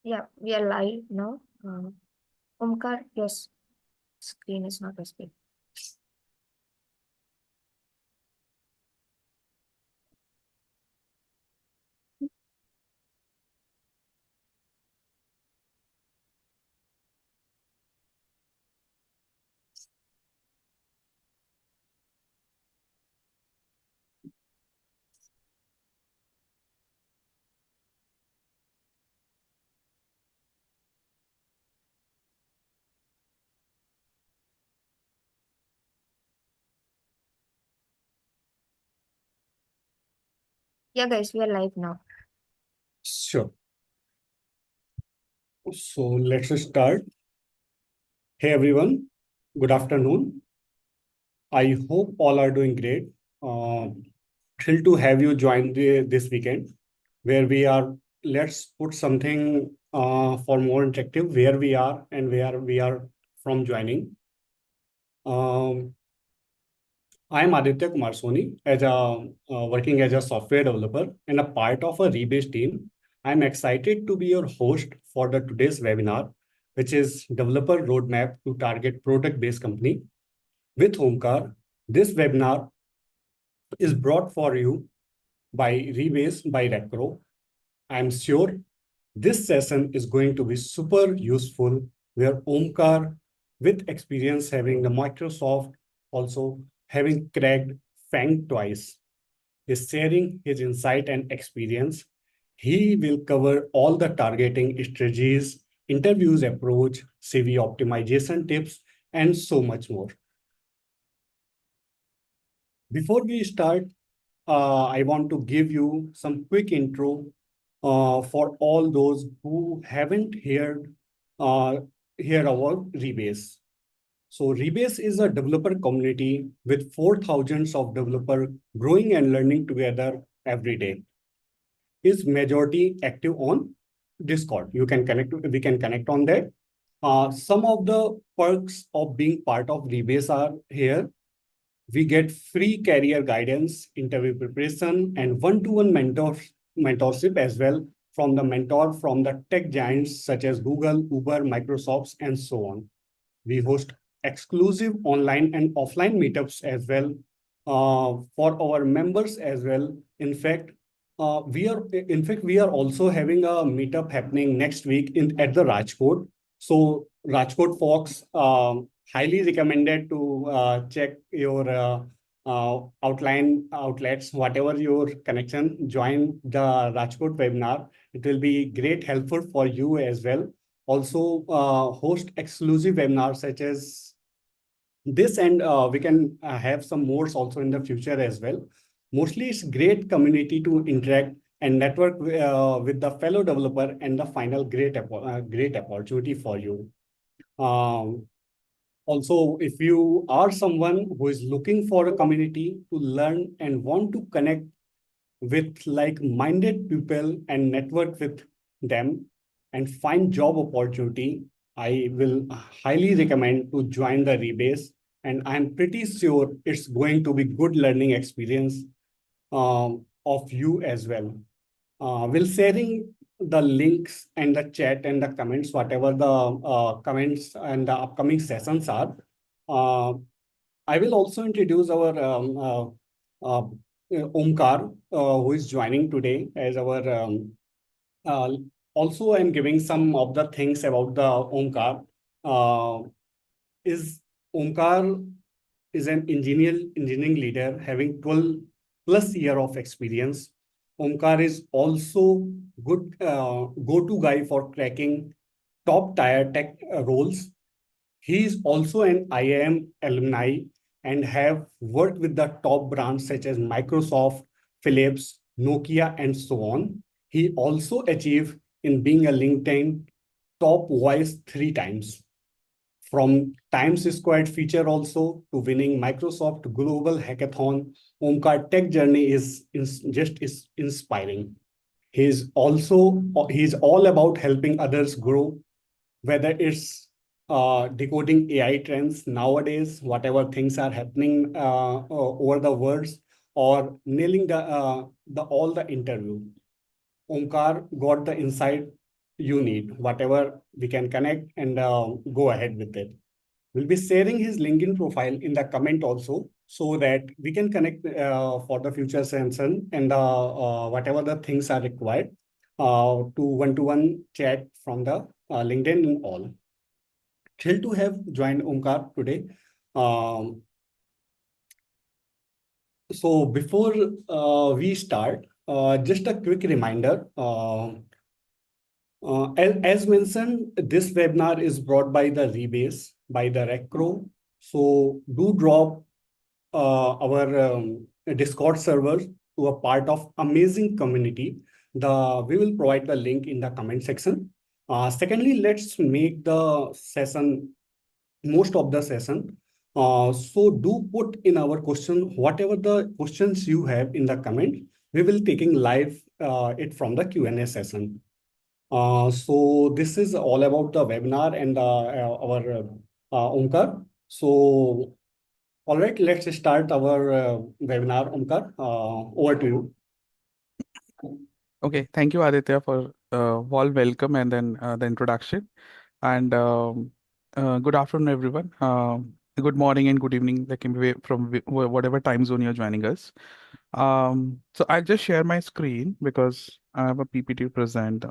Yeah, we are live now. Omkar, your screen is not visible. Yeah, guys, we are live now. Sure. So let's start. Hey everyone, good afternoon. I hope all are doing great. Uh, Thrilled to have you join this weekend where let's put something for more interactive where we are and where we are from joining. Um, I am Aditya Kumar Soni working as a software developer and a part of a rebase team. I'm excited to be your host for the today's webinar, which is Developer Roadmap to Target Product-Based Company with Omkar. This webinar is brought for you by Rebase by Recro. I'm sure this session is going to be super useful where Omkar, with experience having the Microsoft, also having cracked FAANG twice, is sharing his insight and experience. He will cover all the targeting strategies, interviews approach, CV optimization tips, and so much more. Before we start, I want to give you some quick intro for all those who haven't uh, heard about Rebase. So Rebase is a developer community with 4,000 of developers growing and learning together every day. Is majority active on Discord. We can connect on that. Some of the perks of being part of Rebase are here. We get free career guidance, interview preparation, and one-to-one mentorship as well from the mentor from the tech giants such as Google, Uber, Microsoft, and so on. We host exclusive online and offline meetups as well for our members as well. In fact we are also having a meetup happening next week in at the Rajkot. So Rajkot folks, highly recommended to check your outline outlets, whatever your connection. Join the Rajkot webinar. It will be great helpful for you as well. Also host exclusive webinars such as this, and we can have some more also in the future as well. Mostly it's great community to interact and network with the fellow developer and the final great opportunity for you. Um, Also, if you are someone who is looking for a community to learn and want to connect with like-minded people and network with them and find job opportunity, I will highly recommend to join the Rebase. And I'm pretty sure it's going to be good learning experience of you as well. We'll sharing the links and the chat and the comments, whatever the comments and the upcoming sessions are. Uh, I will also introduce our uh, Omkar, who is joining today as our. Uh, Also, I'm giving some of the things about the Omkar. Uh, is Omkar is an engineering leader having 12 plus year of experience. Omkar is also good go-to guy for cracking top tier tech roles. He is also an IIM alumni and have worked with the top brands such as Microsoft, Philips, Nokia, and so on. He also achieved in being a LinkedIn top voice 3 times. From Times Squared feature also to winning Microsoft Global Hackathon, Omkar tech journey is inspiring. He's all about helping others grow, whether it's decoding AI trends nowadays, whatever things are happening over the words, or nailing the all the interview. Omkar got the insight you need, whatever we can connect and go ahead with it. We'll be sharing his LinkedIn profile in the comment also so that we can connect for the future session and whatever the things are required to one-to-one chat from the LinkedIn and all. Thrilled to have joined Omkar today. Um, so before we start, just a quick reminder. As mentioned, this webinar is brought by the Rebase, by the Recro. So do drop our Discord server to a part of amazing community. We will provide the link in the comment section. Secondly, let's make the session most of the session. So do put in our question whatever the questions you have in the comment. We will taking live it from the Q&A session. So this is all about the webinar and our Omkar. So all right, let's start our webinar, Omkar. Over to you. Okay, thank you, Aditya, for warm welcome and then the introduction. And good afternoon, everyone. Good morning and good evening, like from whatever time zone you're joining us. So I'll just share my screen because I have a PPT to present.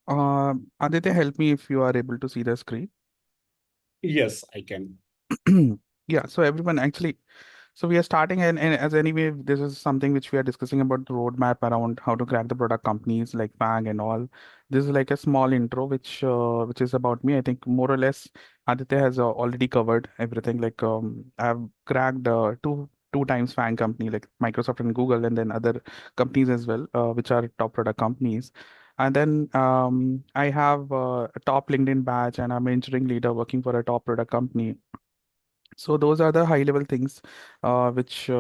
Aditya, help me if you are able to see the screen. Yes, I can. Yeah, so everyone actually, so we are starting, and as anyway, this is something which we are discussing about the roadmap around how to crack the product companies like FAANG and all. This is like a small intro, which is about me. I think more or less, Aditya has already covered everything. Like I've cracked two times FAANG company like Microsoft and Google, and then other companies as well, which are top product companies. And then I have a top LinkedIn badge, and I'm an engineering leader working for a top product company. So those are the high level things, which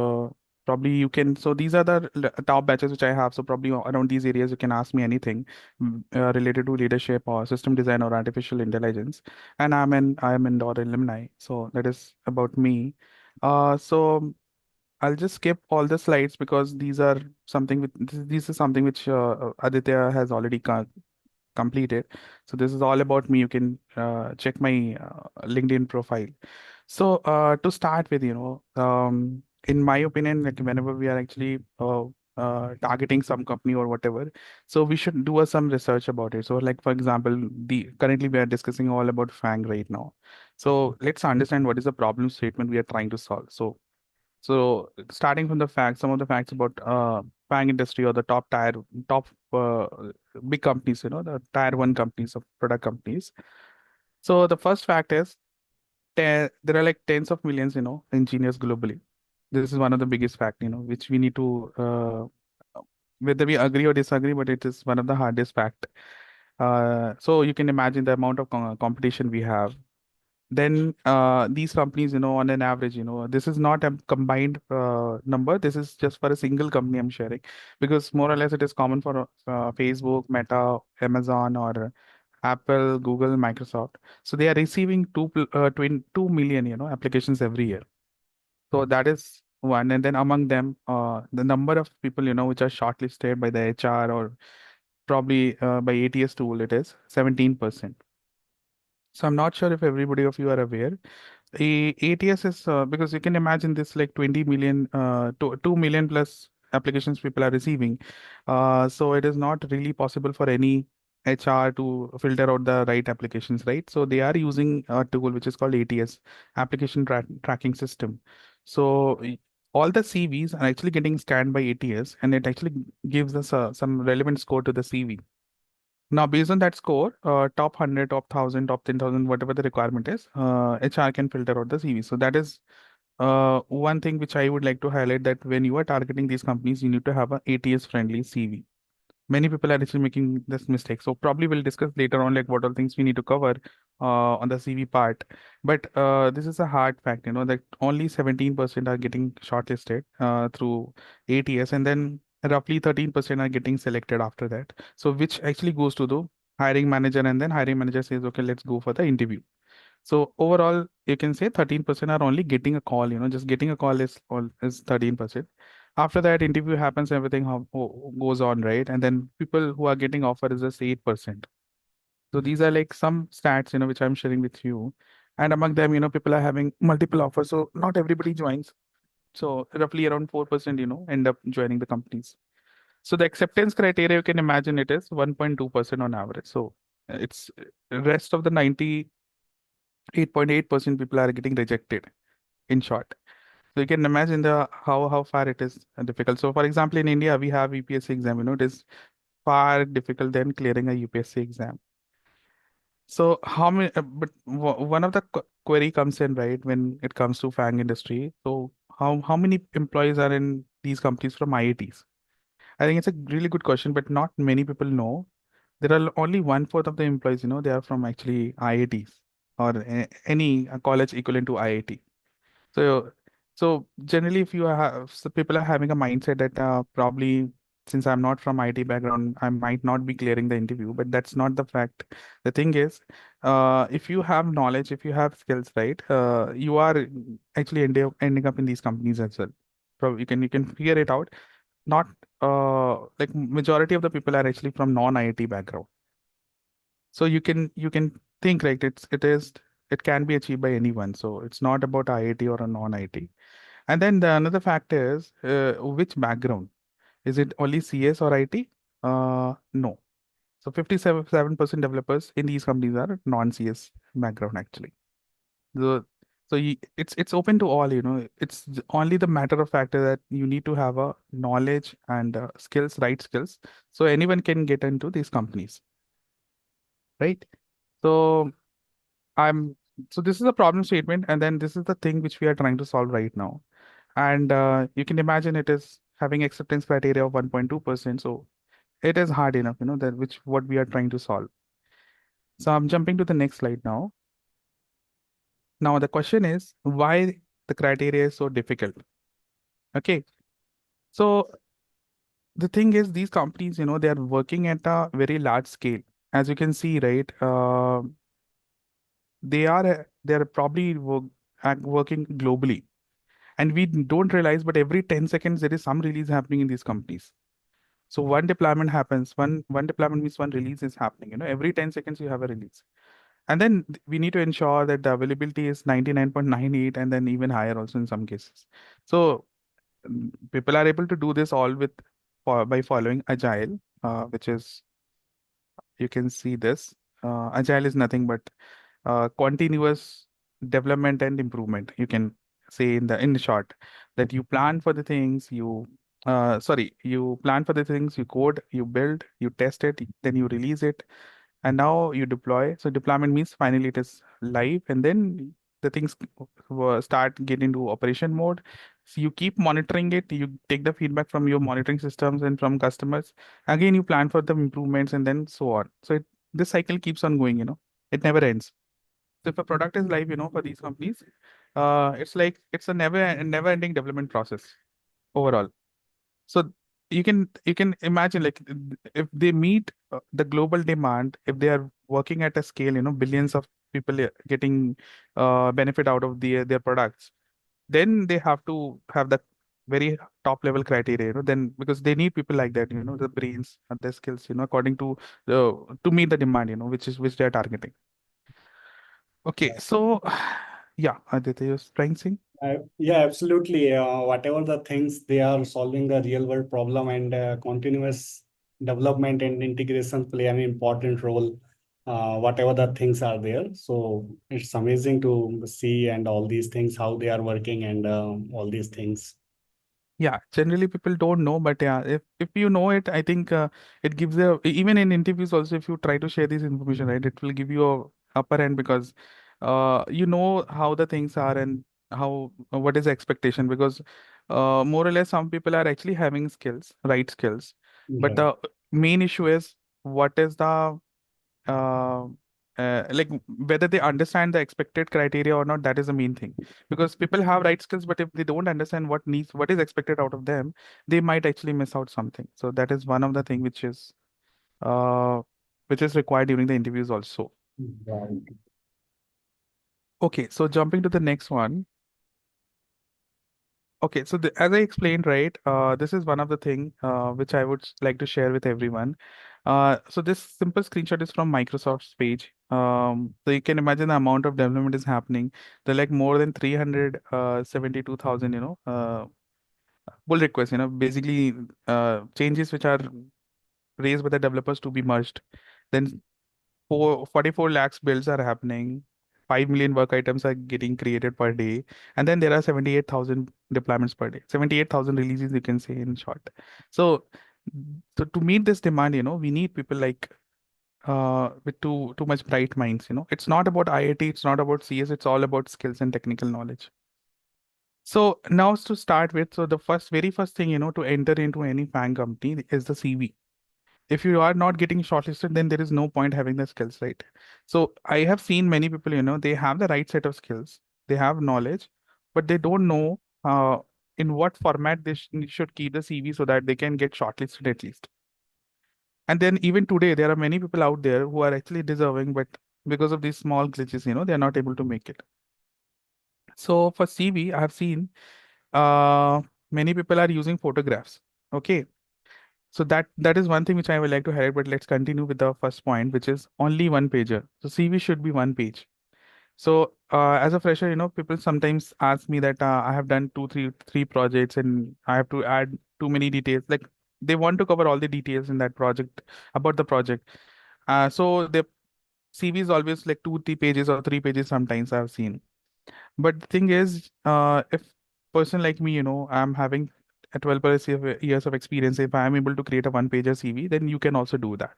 probably you can. So these are the top batches which I have. So probably around these areas you can ask me anything related to leadership or system design or artificial intelligence. And I'm an Indore alumni. So that is about me. So I'll just skip all the slides because these are something with this is something which Aditya has already completed. So this is all about me. You can check my LinkedIn profile. So to start with, in my opinion, like whenever we are actually targeting some company or whatever, so we should do some research about it. So, like for example, the currently we are discussing all about FANG right now. So let's understand what is the problem statement we are trying to solve. So starting from the facts, some of the facts about FANG industry or the top big companies, the tier one companies of product companies. So the first fact is there are like tens of millions, engineers globally. This is one of the biggest fact, which we need to whether we agree or disagree, but it is one of the hardest fact. So you can imagine the amount of competition we have. Then these companies, on an average, this is not a combined number. This is just for a single company I'm sharing, because more or less it is common for Facebook, Meta, Amazon, or Apple, Google, Microsoft. So they are receiving 2 million, applications every year. So that is one. And then among them, the number of people, which are shortlisted by the HR or probably by ATS tool, it is 17%. So I'm not sure if everybody of you are aware. ATS is because you can imagine this like 20 million, 2 million plus applications people are receiving. So it is not really possible for any HR to filter out the right applications, right? So they are using a tool which is called ATS, Application Tracking System. So all the CVs are actually getting scanned by ATS, and it actually gives us some relevant score to the CV. Now, based on that score, top 100, top 1,000, top 10,000, whatever the requirement is, HR can filter out the CV. So that is one thing which I would like to highlight, that when you are targeting these companies, you need to have a ATS friendly CV. Many people are actually making this mistake. So probably we'll discuss later on like what all things we need to cover on the CV part. But this is a hard fact, that only 17% are getting shortlisted through ATS, and then roughly 13% are getting selected after that. So which actually goes to the hiring manager, and then hiring manager says, okay, let's go for the interview. So overall, you can say 13% are only getting a call, just getting a call is 13%. After that, interview happens, everything goes on, right? And then people who are getting offer is just 8%. So these are like some stats, which I'm sharing with you. And among them, people are having multiple offers. So not everybody joins. So roughly around 4%, end up joining the companies. So the acceptance criteria, you can imagine it is 1.2% on average. So it's rest of the 98.8% people are getting rejected, in short. So you can imagine the how far it is difficult. So for example, in India, we have UPSC exam, it is far difficult than clearing a UPSC exam. So how many, but one of the query comes in, right, when it comes to FANG industry. So how many employees are in these companies from IITs? I think it's a really good question, but not many people know. There are only 1/4 of the employees, they are from actually IITs or any college equivalent to IIT. So, so generally, if you have, so people are having a mindset that probably since I'm not from IT background, I might not be clearing the interview, but that's not the fact. The thing is, if you have knowledge, if you have skills, right, you are actually ending up in these companies as well. Probably you can figure it out. Not like majority of the people are actually from non-IIT background. So you can think, right, it can be achieved by anyone. So it's not about IIT or a non-IIT. And then the another fact is which background. Is it only CS or IT? No. So 57% developers in these companies are non-CS background actually. So it's open to all, It's only the matter of fact that you need to have a knowledge and skills, right skills, so anyone can get into these companies, right? So I'm so this is a problem statement, and then this is the thing which we are trying to solve right now. And you can imagine it is having acceptance criteria of 1.2%. So it is hard enough, that which what we are trying to solve. So I'm jumping to the next slide now. Now the question is why the criteria is so difficult. Okay. So the thing is these companies, they are working at a very large scale. As you can see, right? They are probably working globally. And we don't realize, but every 10 seconds there is some release happening in these companies. So one deployment happens, one deployment means one release is happening. Every 10 seconds you have a release. And then we need to ensure that the availability is 99.98 and then even higher also in some cases. So people are able to do this all by following Agile, which is, you can see this. Agile is nothing but continuous development and improvement. You can say in short that you plan for the things, you plan for the things, you code, you build, you test it, then you release it, and now you deploy. So deployment means finally it is live, and then the things start get into operation mode. So you keep monitoring it, you take the feedback from your monitoring systems and from customers. Again, you plan for the improvements and then so on. So this cycle keeps on going, it never ends. So if a product is live, for these companies, it's like it's a never ending development process overall. So you can imagine, like, if they meet the global demand, if they are working at a scale, billions of people getting benefit out of their products, then they have to have that very top level criteria, then because they need people like that, the brains and the skills, according to to meet the demand, which they are targeting. Okay, so yeah, Aditya, you're trying to. Yeah, absolutely. Whatever the things they are solving the real world problem and continuous development and integration play an important role. Whatever the things are there. So it's amazing to see and all these things, how they are working and all these things. Yeah, generally people don't know, but yeah, if you know it, I think it gives even in interviews also, if you try to share this information, right, it will give you a upper hand because you know how the things are and how what is the expectation, because more or less some people are actually having skills, right skills, but Yeah. the main issue is what is the uh, like whether they understand the expected criteria or not. That is the main thing, because people have right skills, but if they don't understand what is expected out of them, they might actually miss out something. So that is one of the thing uh which is required during the interviews also. Right. Okay, so jumping to the next one. Okay, so as I explained, right, this is one of the thing which I would like to share with everyone. So this simple screenshot is from Microsoft's page. So you can imagine the amount of development is happening. They're like more than 372,000, pull requests, basically changes which are raised by the developers to be merged. Then 44 lakhs builds are happening. 5 million work items are getting created per day. And then there are 78,000 deployments per day. 78,000 releases, you can say in short. So, so to meet this demand, we need people like with too much bright minds. It's not about IIT, it's not about CS, it's all about skills and technical knowledge. So now to start with, so the very first thing, to enter into any FAANG company is the CV. If you are not getting shortlisted, then there is no point having the skills, right? So I have seen many people, they have the right set of skills, they have knowledge, but they don't know in what format they should keep the CV so that they can get shortlisted at least. And then even today, there are many people out there who are actually deserving, but because of these small glitches, they are not able to make it. So for CV, I have seen uh, many people are using photographs. Okay. So that is one thing which I would like to highlight, but let's continue with the first point, which is only one pager. So CV should be one page. So as a fresher, people sometimes ask me that I have done three projects and I have to add too many details. Like they want to cover all the details in that project about the project. So the CV is always like 2 3 pages or 3 pages sometimes I've seen. But the thing is, if person like me, I'm having a 12 plus years of experience, if I'm able to create a one-pager CV, then you can also do that.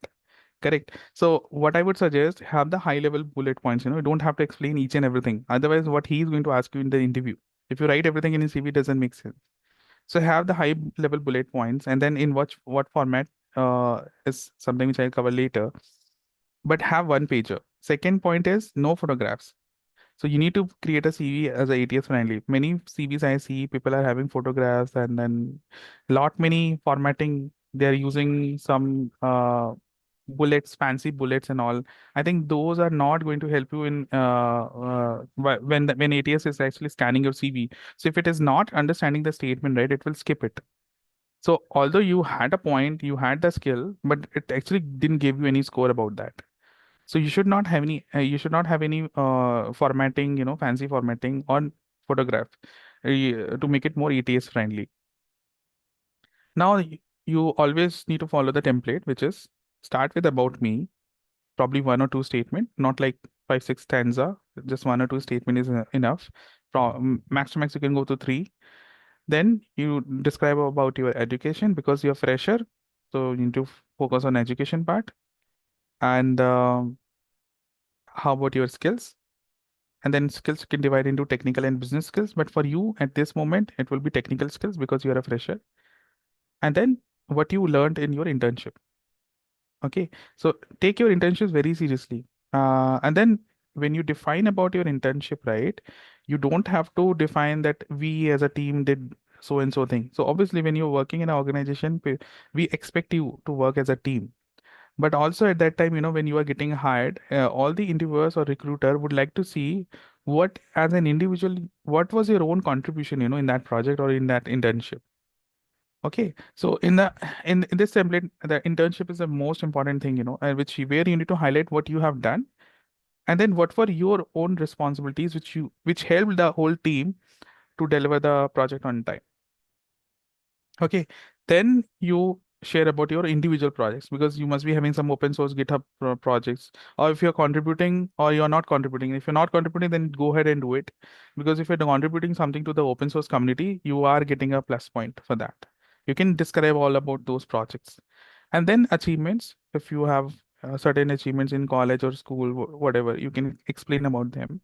Correct. So what I would suggest, have the high level bullet points, you don't have to explain each and everything. Otherwise, what he is going to ask you in the interview, if you write everything in his CV, it doesn't make sense. So have the high level bullet points, and then in what format is something which I'll cover later. But have one pager. Second point is no photographs. So you need to create a CV as a ATS friendly. Many CVs I see people are having photographs and then lot many formatting. They're using some bullets, fancy bullets and all. I think those are not going to help you in when ATS is actually scanning your CV. So if it is not understanding the statement, right, it will skip it. So although you had a point, you had the skill, but it actually didn't give you any score about that. So you should not have any formatting, fancy formatting on photograph to make it more ETS friendly. Now you always need to follow the template, which is start with about me, probably one or two statement, not like 5 6 stanza. Just one or two statement is enough. From max to max, you can go to three. Then you describe about your education because you're fresher, so you need to focus on education part. And how about your skills? And then skills can divide into technical and business skills, but for you at this moment it will be technical skills because you are a fresher. And then what you learned in your internship. Okay, so take your internships very seriously. And then when you define about your internship, right, you don't have to define that we as a team did so and so thing. So obviously when you're working in an organization, we expect you to work as a team. But also at that time, when you are getting hired, all the interviewers or recruiter would like to see what, as an individual, what was your own contribution, in that project or in that internship. Okay, so in this template, the internship is the most important thing, where you need to highlight what you have done, and then what were your own responsibilities, which helped the whole team to deliver the project on time. Okay, then you share about your individual projects because you must be having some open source GitHub projects, or if you're contributing or you're not contributing. If you're not contributing, then go ahead and do it because if you're contributing something to the open source community, you are getting a plus point for that. You can describe all about those projects, and then achievements. If you have certain achievements in college or school, whatever, you can explain about them.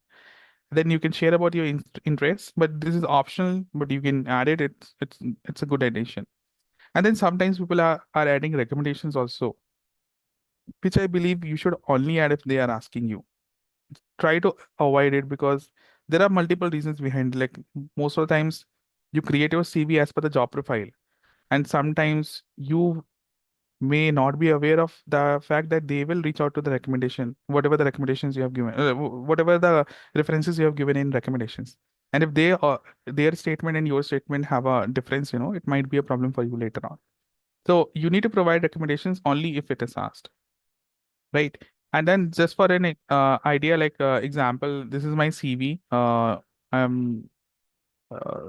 Then you can share about your interests, but this is optional, but you can add it. It's a good addition. And then sometimes people are adding recommendations also, which I believe you should only add if they are asking you. Try to avoid it because there are multiple reasons behind. Like most of the times, you create your CV as per the job profile, and sometimes you may not be aware of the fact that they will reach out to the recommendation, whatever the recommendations you have given, whatever the references you have given in recommendations. And if they their statement and your statement have a difference, it might be a problem for you later on. So you need to provide recommendations only if it is asked, right? And then just for an idea, like example, this is my CV. I'm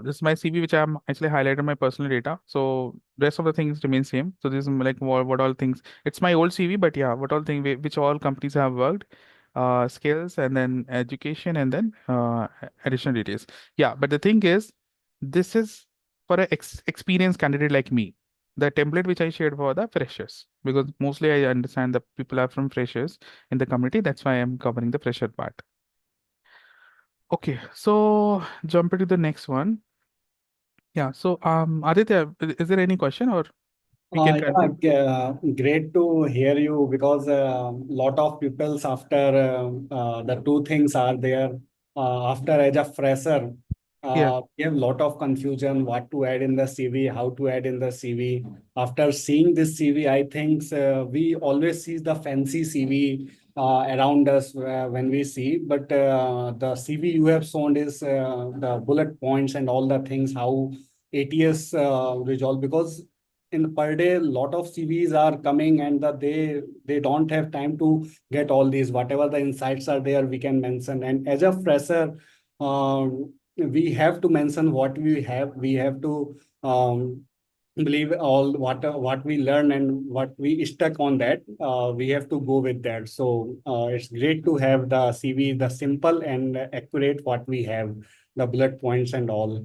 this is my CV, which I'm actually highlighted my personal data. So rest of the things remain same. So this is like what all things. It's my old CV, but yeah, what all thing which all companies have worked, skills, and then education, and then additional details. Yeah, but the thing is, this is for an experienced candidate like me. The template which I shared for the freshers, because mostly I understand that people are from freshers in the community. That's why I'm covering the fresher part. Okay, so jump into the next one. Yeah. So, Aditya, is there any question or we can continue? Great to hear you because a lot of people's after the two things are there. After as a fresher, Yeah. we have a lot of confusion what to add in the CV, how to add in the CV. After seeing this CV, I think we always see the fancy CV around us when we see, but the CV you have shown is the bullet points and all the things how ATS resolve because in per day, a lot of CVs are coming and they don't have time to get all these. Whatever the insights are there, we can mention. And as a fresher, we have to mention what we have. We have to believe all what we learn and what we stuck on that. We have to go with that. So it's great to have the CV, the simple and accurate what we have, the bullet points and all.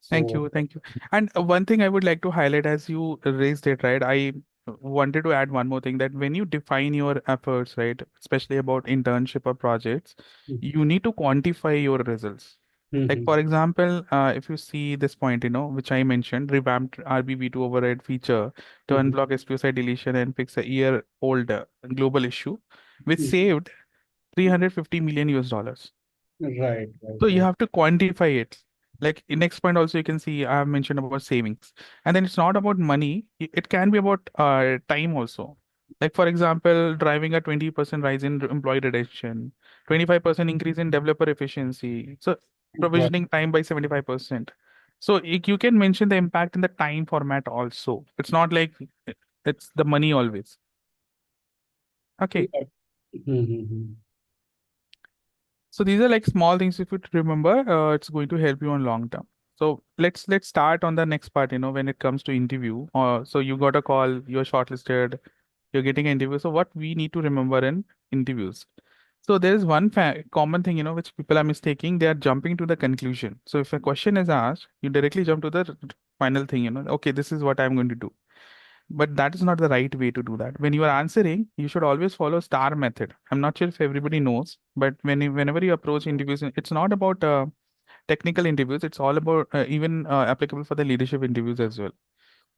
Thank So. you. Thank you. And one thing I would like to highlight as you raised it, right? I wanted to add one more thing that when you define your efforts, right, especially about internship or projects, you need to quantify your results. Like, Mhm. for example, if you see this point, which I mentioned, revamped RBV2 override feature to Mhm. unblock SQSI deletion and fix a year-old global issue, which Mhm. saved 350 million US dollars. Right, right, So you right. have to quantify it. Like in next point also you can see I have mentioned about savings. And then it's not about money. It can be about time also. Like for example, driving a 20% rise in employee retention, 25% increase in developer efficiency. So Right. provisioning time by 75%. So you can mention the impact in the time format also. It's not like it's the money always. Okay. Right. Mhm. So these are like small things if you remember, it's going to help you on long term. So let's start on the next part, when it comes to interview. So you got a call, you're shortlisted, you're getting an interview. So what we need to remember in interviews. So there is one common thing, which people are mistaking. They are jumping to the conclusion. So if a question is asked, you directly jump to the final thing, okay, this is what I'm going to do. But that is not the right way to do that. When you are answering, you should always follow star method. I'm not sure if everybody knows, but whenever you approach interviews, it's not about technical interviews. It's all about even applicable for the leadership interviews as well.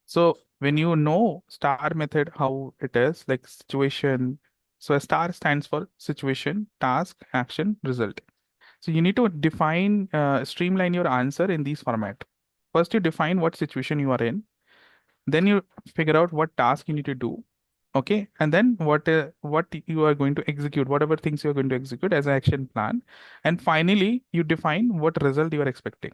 So when you know star method, how it is like situation. So a star stands for situation, task, action, result. So you need to define, streamline your answer in these format. First, you define what situation you are in, then you figure out what task you need to do, okay, and then what you are going to execute, whatever things you are going to execute as an action plan, and finally you define what result you are expecting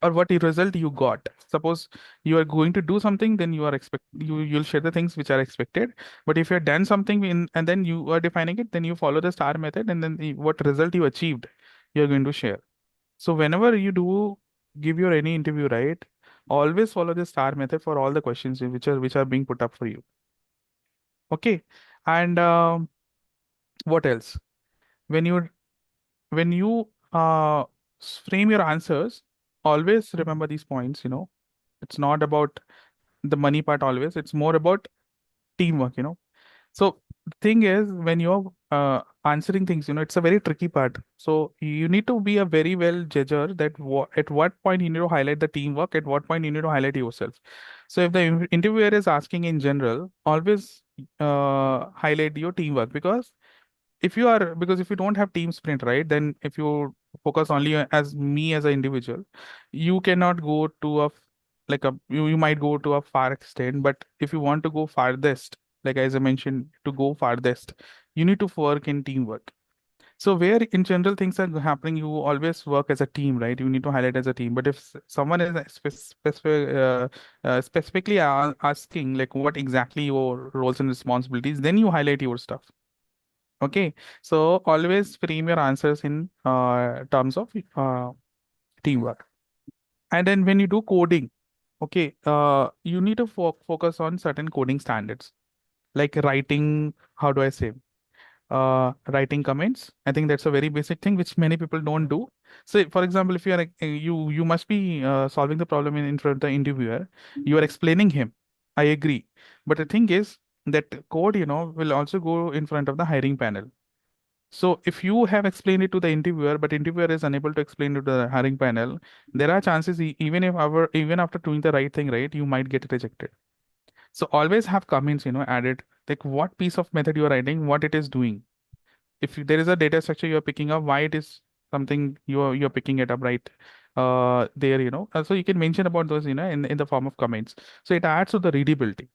or what result you got. Suppose you are going to do something, then you'll share the things which are expected. But if you have done something and then you are defining it, then you follow the star method, and then what result you achieved you're going to share. So whenever you do give your any interview, right, always follow the star method for all the questions which are being put up for you. Okay. And what else? When you when you frame your answers, always remember these points, It's not about the money part always. It's more about teamwork. So the thing is, when you're answering things, it's a very tricky part. So you need to be a very well judger that at what point you need to highlight the teamwork, at what point you need to highlight yourself. So if the interviewer is asking in general, always highlight your teamwork, because if you don't have team sprint, right, then if you focus only as me as an individual, you cannot go to you might go to a far extent, but if you want to go farthest, like as I mentioned, to go farthest, you need to work in teamwork. So where in general things are happening, you always work as a team, right? You need to highlight as a team. But if someone is specifically asking like what exactly your roles and responsibilities, then you highlight your stuff. Okay. So always frame your answers in terms of teamwork. And then when you do coding, okay, you need to focus on certain coding standards, like writing, how do I say? Writing comments. I think that's a very basic thing which many people don't do. So, for example, if you are you must be solving the problem in front of the interviewer. You are explaining him. I agree, but the thing is that code, will also go in front of the hiring panel. So if you have explained it to the interviewer, but interviewer is unable to explain it to the hiring panel, there are chances even after doing the right thing, right, you might get rejected. So always have comments, added, like what piece of method you are writing, what it is doing. If there is a data structure you're picking up, why it is something you're picking it up, right? There, so you can mention about those, in the form of comments. So it adds to the readability.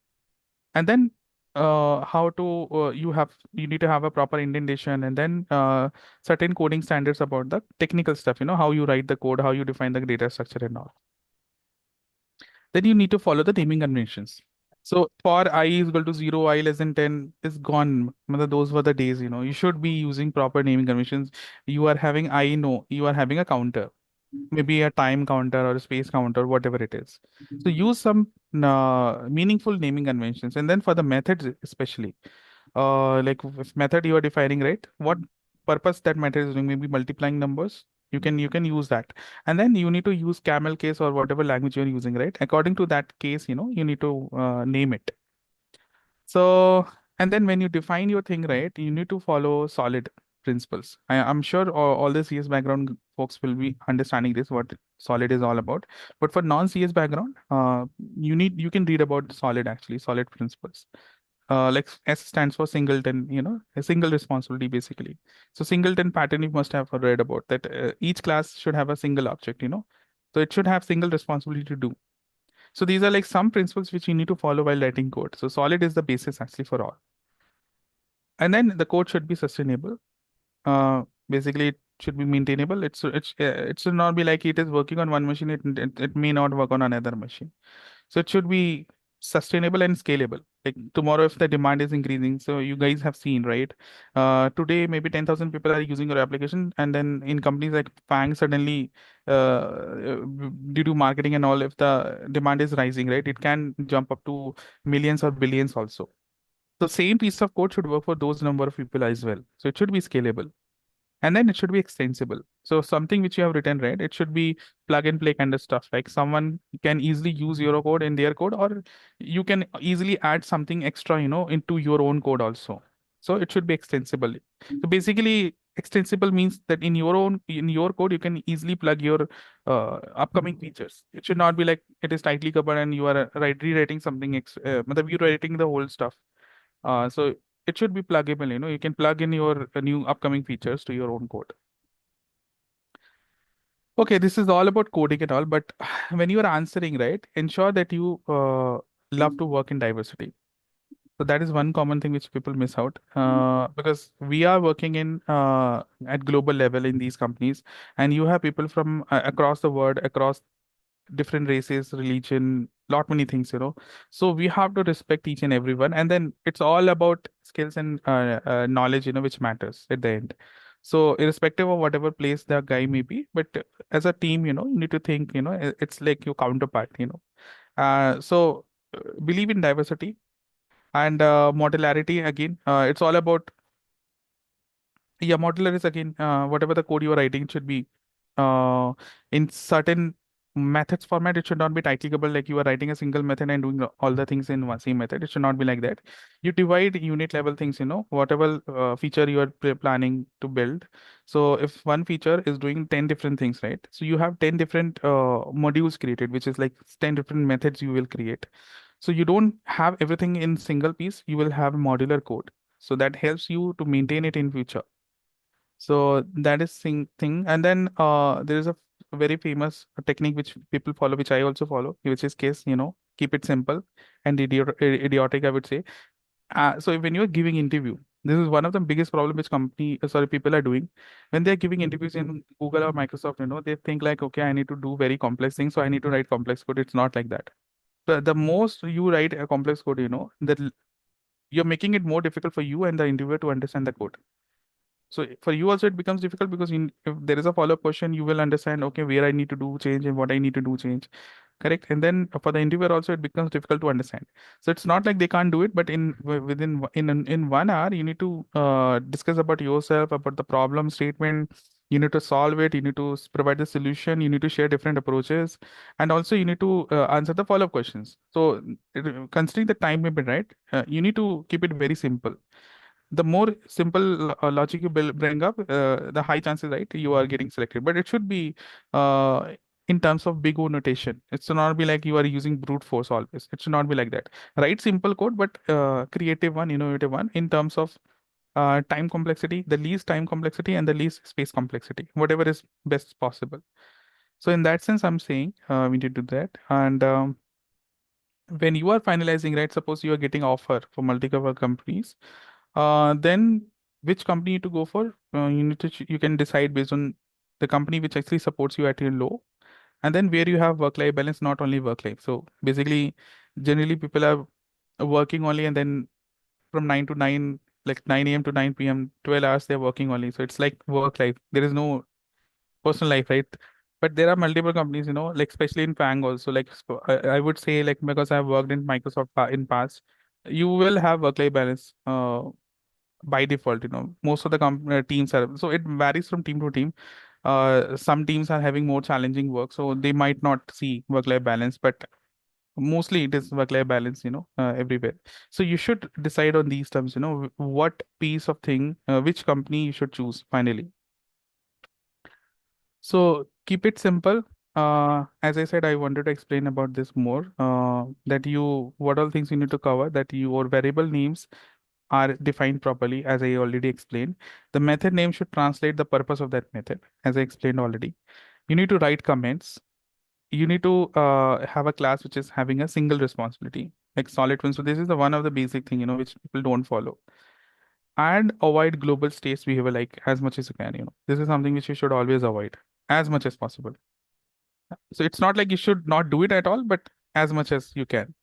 And then how to you need to have a proper indentation, and then certain coding standards about the technical stuff, how you write the code, how you define the data structure and all. Then you need to follow the naming conventions. So for I is equal to 0, I less than 10 is gone. Those were the days, you should be using proper naming conventions. You are having I know, you are having a counter, maybe a time counter or a space counter, whatever it is. So use some meaningful naming conventions. And then for the methods, especially, like if method you are defining, right? What purpose that method is doing, maybe multiplying numbers. You can use that. And then you need to use camel case or whatever language you're using, right? According to that case, you need to name it. So, and then when you define your thing, right, you need to follow solid principles. I'm sure all the CS background folks will be understanding this, what solid is all about. But for non-CS background, you can read about solid, actually, solid principles. Like S stands for singleton, a single responsibility basically. So singleton pattern you must have read about that. Each class should have a single object, so it should have single responsibility to do. So these are like some principles which you need to follow while writing code. So solid is the basis actually for all. And then the code should be sustainable. Basically, it should be maintainable. It should not be like it is working on one machine. It may not work on another machine. So it should be sustainable and scalable. Like tomorrow, if the demand is increasing, so you guys have seen, right? Today, maybe 10,000 people are using your application, and then in companies like FAANG, suddenly, due to marketing and all, if the demand is rising, right, it can jump up to millions or billions also. So same piece of code should work for those number of people as well. So it should be scalable. And then it should be extensible. So something which you have written, right? It should be plug and play kind of stuff. Like someone can easily use your code in their code, or you can easily add something extra, into your own code also. So it should be extensible. So basically, extensible means that in your code, you can easily plug your upcoming features. It should not be like it is tightly covered and you are rewriting something. You're writing the whole stuff. So it should be pluggable, you can plug in your new upcoming features to your own code. Okay, this is all about coding and all, but when you are answering, right, ensure that you love to work in diversity. So that is one common thing which people miss out, because we are working in at global level in these companies, and you have people from across the world, across different races, religion, lot many things, So we have to respect each and everyone, and then it's all about skills and knowledge, which matters at the end. So irrespective of whatever place the guy may be, but as a team, you need to think, it's like your counterpart, So believe in diversity and modularity again. It's all about, yeah, modular is again, whatever the code you are writing, it should be in certain methods format. It should not be tightly coupled, like you are writing a single method and doing all the things in one same method. It should not be like that. You divide unit level things, whatever feature you are planning to build. So if one feature is doing 10 different things, right? So you have 10 different modules created, which is like 10 different methods you will create. So you don't have everything in single piece. You will have modular code. So that helps you to maintain it in future. So that is thing. And then there is a very famous technique which people follow, which I also follow, which is case, keep it simple and idiotic, I would say. So when you're giving interview, This is one of the biggest problem which people are doing when they're giving interviews in Google or Microsoft. They think like, okay, I need to do very complex things, so I need to write complex code. It's not like that. The most you write a complex code, that you're making it more difficult for you and the interviewer to understand the code. So for you also it becomes difficult because if there is a follow-up question, you will understand, okay, where I need to do change and what I need to do change. Correct. And then for the interviewer also it becomes difficult to understand. So it's not like they can't do it, but in 1 hour you need to discuss about yourself, about the problem statement. You need to solve it. You need to provide the solution. You need to share different approaches, and also you need to answer the follow-up questions. So considering the time limit, right? You need to keep it very simple. The more simple logic you bring up, the high chances, right, you are getting selected. But it should be uh, in terms of big O notation. It should not be like you are using brute force always. It should not be like that. Write simple code, but creative one, innovative one in terms of time complexity, the least time complexity and the least space complexity, whatever is best possible. So in that sense, I'm saying we need to do that. And when you are finalizing, right, suppose you are getting offer for multi-cover companies, then which company to go for? You can decide based on the company which actually supports you at your low, and then where you have work-life balance, not only work-life. So basically, generally people are working only, and then from 9 to 9, like 9 a.m. to 9 p.m., 12 hours they're working only. So it's like work-life. There is no personal life, right? But there are multiple companies, like especially in FAANG also, like I would say, like because I've worked in Microsoft in past, you will have work-life balance by default. Most of the teams are, so it varies from team to team. Some teams are having more challenging work, so they might not see work-life balance, but mostly it is work-life balance, everywhere. So you should decide on these terms, what piece of thing, which company you should choose finally. So keep it simple. As I said, I wanted to explain about this more. What all things you need to cover, that your variable names are defined properly, as I already explained. The method name should translate the purpose of that method, as I explained already. You need to write comments. You need to have a class which is having a single responsibility, like solid one. So this is the one of the basic thing, which people don't follow. And avoid global states behavior, like as much as you can. This is something which you should always avoid as much as possible. So it's not like you should not do it at all, but as much as you can.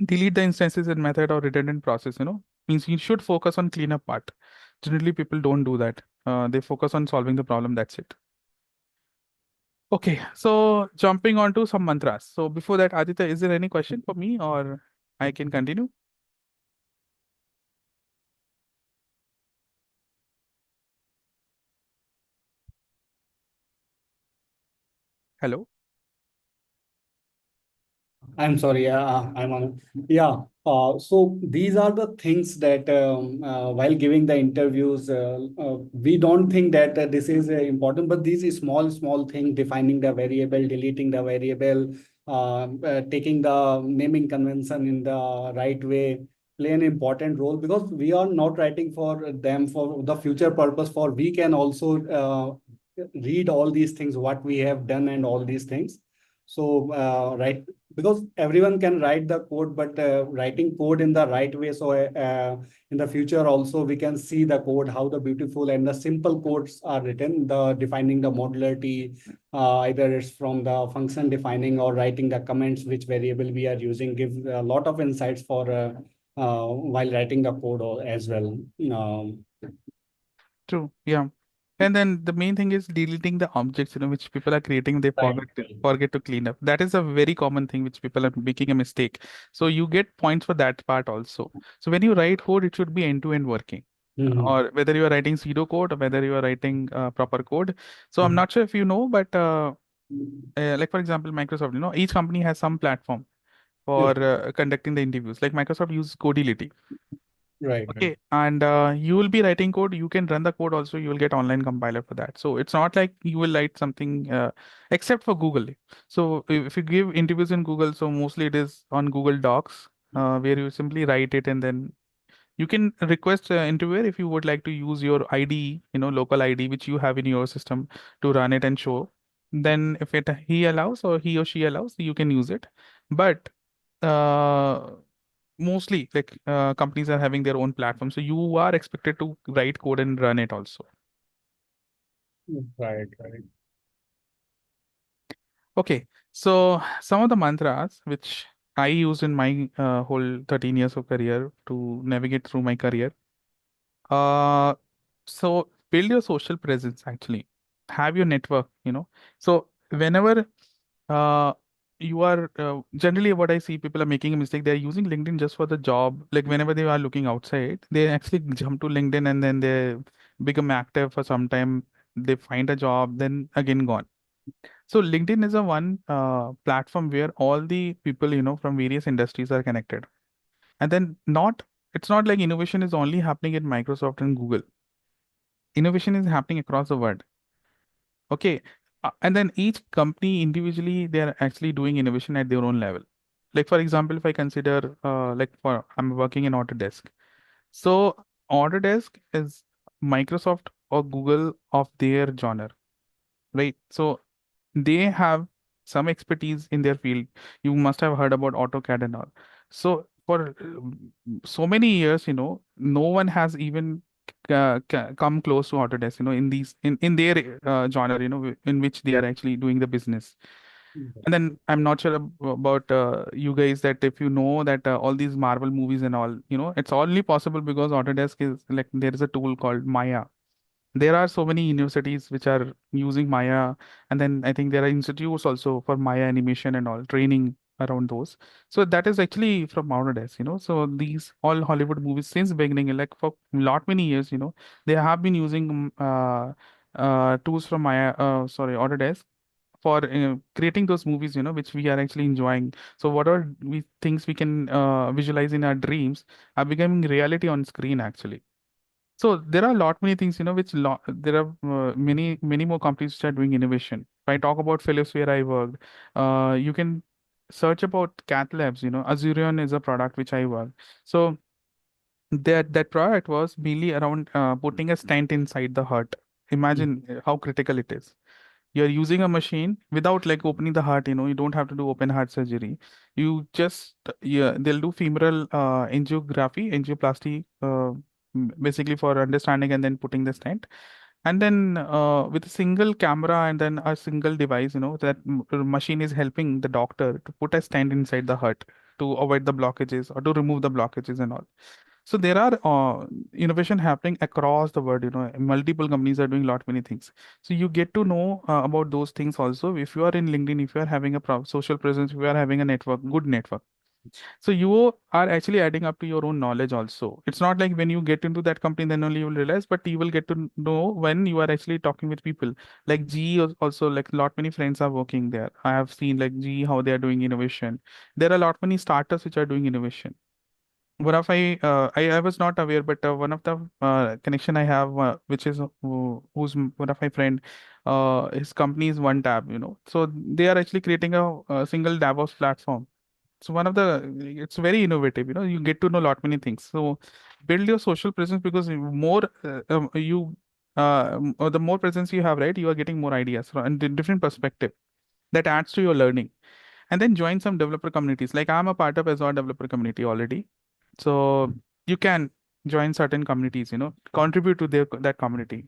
Delete the instances in method or redundant process, means you should focus on cleanup part. Generally, people don't do that. They focus on solving the problem. That's it. Okay, so jumping on to some mantras. So before that, Aditya, is there any question for me or I can continue? Hello? I'm sorry, I'm on. Yeah. So these are the things that while giving the interviews, we don't think that this is important, but these is small things, defining the variable, deleting the variable, taking the naming convention in the right way, play an important role, because we are not writing for them for the future purpose. For we can also read all these things, what we have done and all these things. So right, because everyone can write the code, but writing code in the right way, so in the future also we can see the code, how the beautiful and the simple codes are written, the defining the modularity, either it's from the function defining or writing the comments, which variable we are using, give a lot of insights for while writing the code as well. True. Yeah. And then the main thing is deleting the objects, which people are creating, they forget to clean up. That is a very common thing which people are making a mistake. So you get points for that part also. So when you write code, it should be end-to-end working. Mhm. Or whether you are writing pseudo code or whether you are writing proper code. So I'm Mhm. not sure if you know, but like for example, Microsoft, each company has some platform for Yeah. conducting the interviews. Like Microsoft uses Codility. Right, right. Okay, and you will be writing code. You can run the code also. You will get online compiler for that. So it's not like you will write something except for Google. So if you give interviews in Google, so mostly it is on Google Docs, where you simply write it and then you can request interviewer if you would like to use your ID, local ID which you have in your system to run it and show. Then if he allows or he or she allows, you can use it. But uh, mostly like companies are having their own platform. So you are expected to write code and run it also. Right, right. Okay, so some of the mantras which I use in my whole 13 years of career to navigate through my career. Uh, so build your social presence actually. Have your network, you know. So whenever uh you are generally what I see people are making a mistake, they're using LinkedIn just for the job. Like whenever they are looking outside, they actually jump to LinkedIn and then they become active for some time, they find a job, then again gone. So LinkedIn is a one platform where all the people, you know, from various industries are connected. And then not it's not like innovation is only happening at Microsoft and Google. Innovation is happening across the world. Okay. And then each company individually, they are actually doing innovation at their own level. Like for example, if I consider like for I'm working in Autodesk. So Autodesk is Microsoft or Google of their genre, right? So they have some expertise in their field. You must have heard about AutoCAD and all. So for so many years, you know, no one has even come close to Autodesk, you know, in these in their genre, you know, in which they are actually doing the business. And then I'm not sure about you guys that if you know that all these Marvel movies and all, you know, it's only possible because Autodesk is like there is a tool called Maya. There are so many universities which are using Maya, and then I think there are institutes also for Maya animation and all training around those. So that is actually from Autodesk, you know. So these all Hollywood movies since beginning, like for lot many years, you know, they have been using tools from Maya, sorry, Autodesk for creating those movies, you know, which we are actually enjoying. So whatever we things we can visualize in our dreams are becoming reality on screen actually. So there are a lot many things, you know, there are many more companies which are doing innovation. If I talk about Philips where I worked, you can search about Cath Labs. You know, Azurion is a product which I work. So that product was mainly around putting a stent inside the heart. Imagine how critical it is. You're using a machine without like opening the heart, you know, you don't have to do open heart surgery. You just yeah, they'll do femoral angioplasty, basically for understanding and then putting the stent. And then with a single camera and then a single device, you know, that machine is helping the doctor to put a stent inside the heart to avoid the blockages or to remove the blockages and all. So there are innovation happening across the world. You know, multiple companies are doing lot many things. So you get to know about those things also. If you are in LinkedIn, if you are having a social presence, if you are having a network, good network. So you are actually adding up to your own knowledge also. It's not like when you get into that company, then only you will realize, but you will get to know when you are actually talking with people. Like GE also, like lot many friends are working there. I have seen like GE how they are doing innovation. There are a lot many startups which are doing innovation. One of I was not aware, but one of the connection I have, which is who's one of my friend, his company is One Tab, you know. So they are actually creating a single DevOps platform. So one of the it's very innovative, you know. You get to know a lot many things. So build your social presence because more the more presence you have, right, you are getting more ideas and different perspective that adds to your learning. And then join some developer communities. Like I'm a part of Azure developer community already. So you can join certain communities, you know, contribute to that community.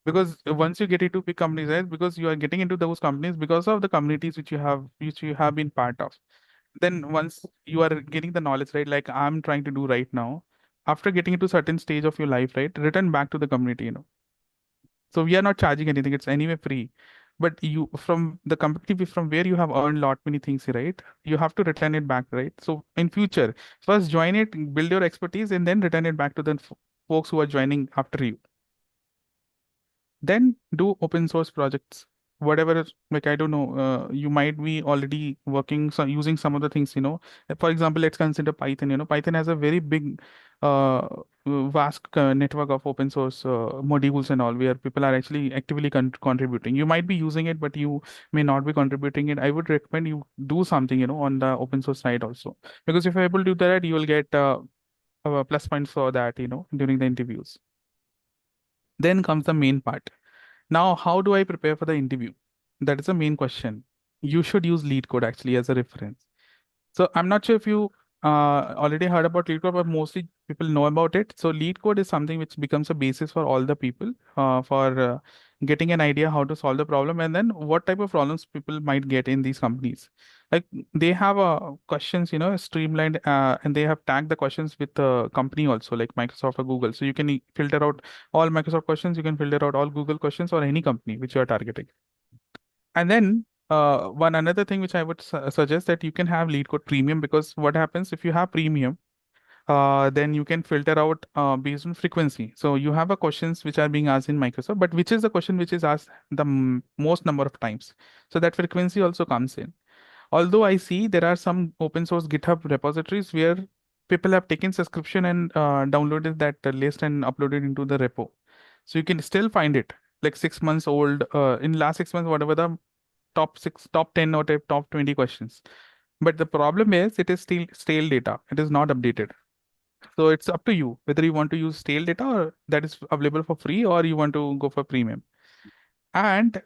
Because once you get into big companies, right, because you are getting into those companies because of the communities which you have been part of. Then once you are getting the knowledge, right, like I'm trying to do right now, after getting into certain stage of your life, right, return back to the community, you know. So we are not charging anything, it's anyway free. But you from the company from where you have earned lot many things, right? You have to return it back, right? So in future, first join it, build your expertise, and then return it back to the folks who are joining after you. Then do open source projects. Whatever like I don't know, you might be already working using some of the things, you know. For example, let's consider Python. You know, Python has a very big vast network of open source modules and all where people are actually actively contributing. You might be using it, but you may not be contributing it. I would recommend you do something, you know, on the open source side also, because if you're able to do that, you will get plus points for that, you know, during the interviews. Then comes the main part. Now, how do I prepare for the interview? That is the main question. You should use lead code actually as a reference. So I'm not sure if you already heard about lead code, but mostly people know about it. So lead code is something which becomes a basis for all the people for getting an idea how to solve the problem, and then what type of problems people might get in these companies. Like they have questions, streamlined, and they have tagged the questions with the company also, like Microsoft or Google. So you can filter out all Microsoft questions, you can filter out all Google questions, or any company which you are targeting. And then one another thing which I would suggest, that you can have lead code premium, because what happens if you have premium, then you can filter out based on frequency. So you have a questions which are being asked in Microsoft, but which is the question which is asked the most number of times. So that frequency also comes in. Although I see there are some open source GitHub repositories where people have taken subscription and downloaded that list and uploaded into the repo. So you can still find it like 6 months old, in last 6 months, whatever the top 6, top 10, or top 20 questions. But the problem is it is still stale data. It is not updated. So it's up to you whether you want to use stale data or that is available for free, or you want to go for premium. And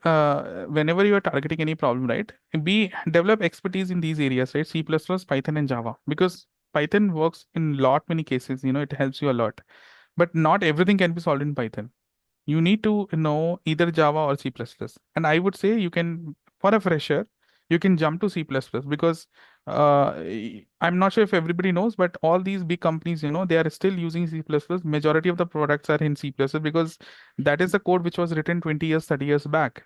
whenever you are targeting any problem, right, be develop expertise in these areas, right? C++, Python, and Java, because Python works in lot many cases. It helps you a lot, but not everything can be solved in Python. You need to know either Java or C++. And I would say you can, for a fresher, you can jump to C++, because I'm not sure if everybody knows, but all these big companies, they are still using C++. Majority of the products are in C++, because that is the code which was written 20 years, 30 years back,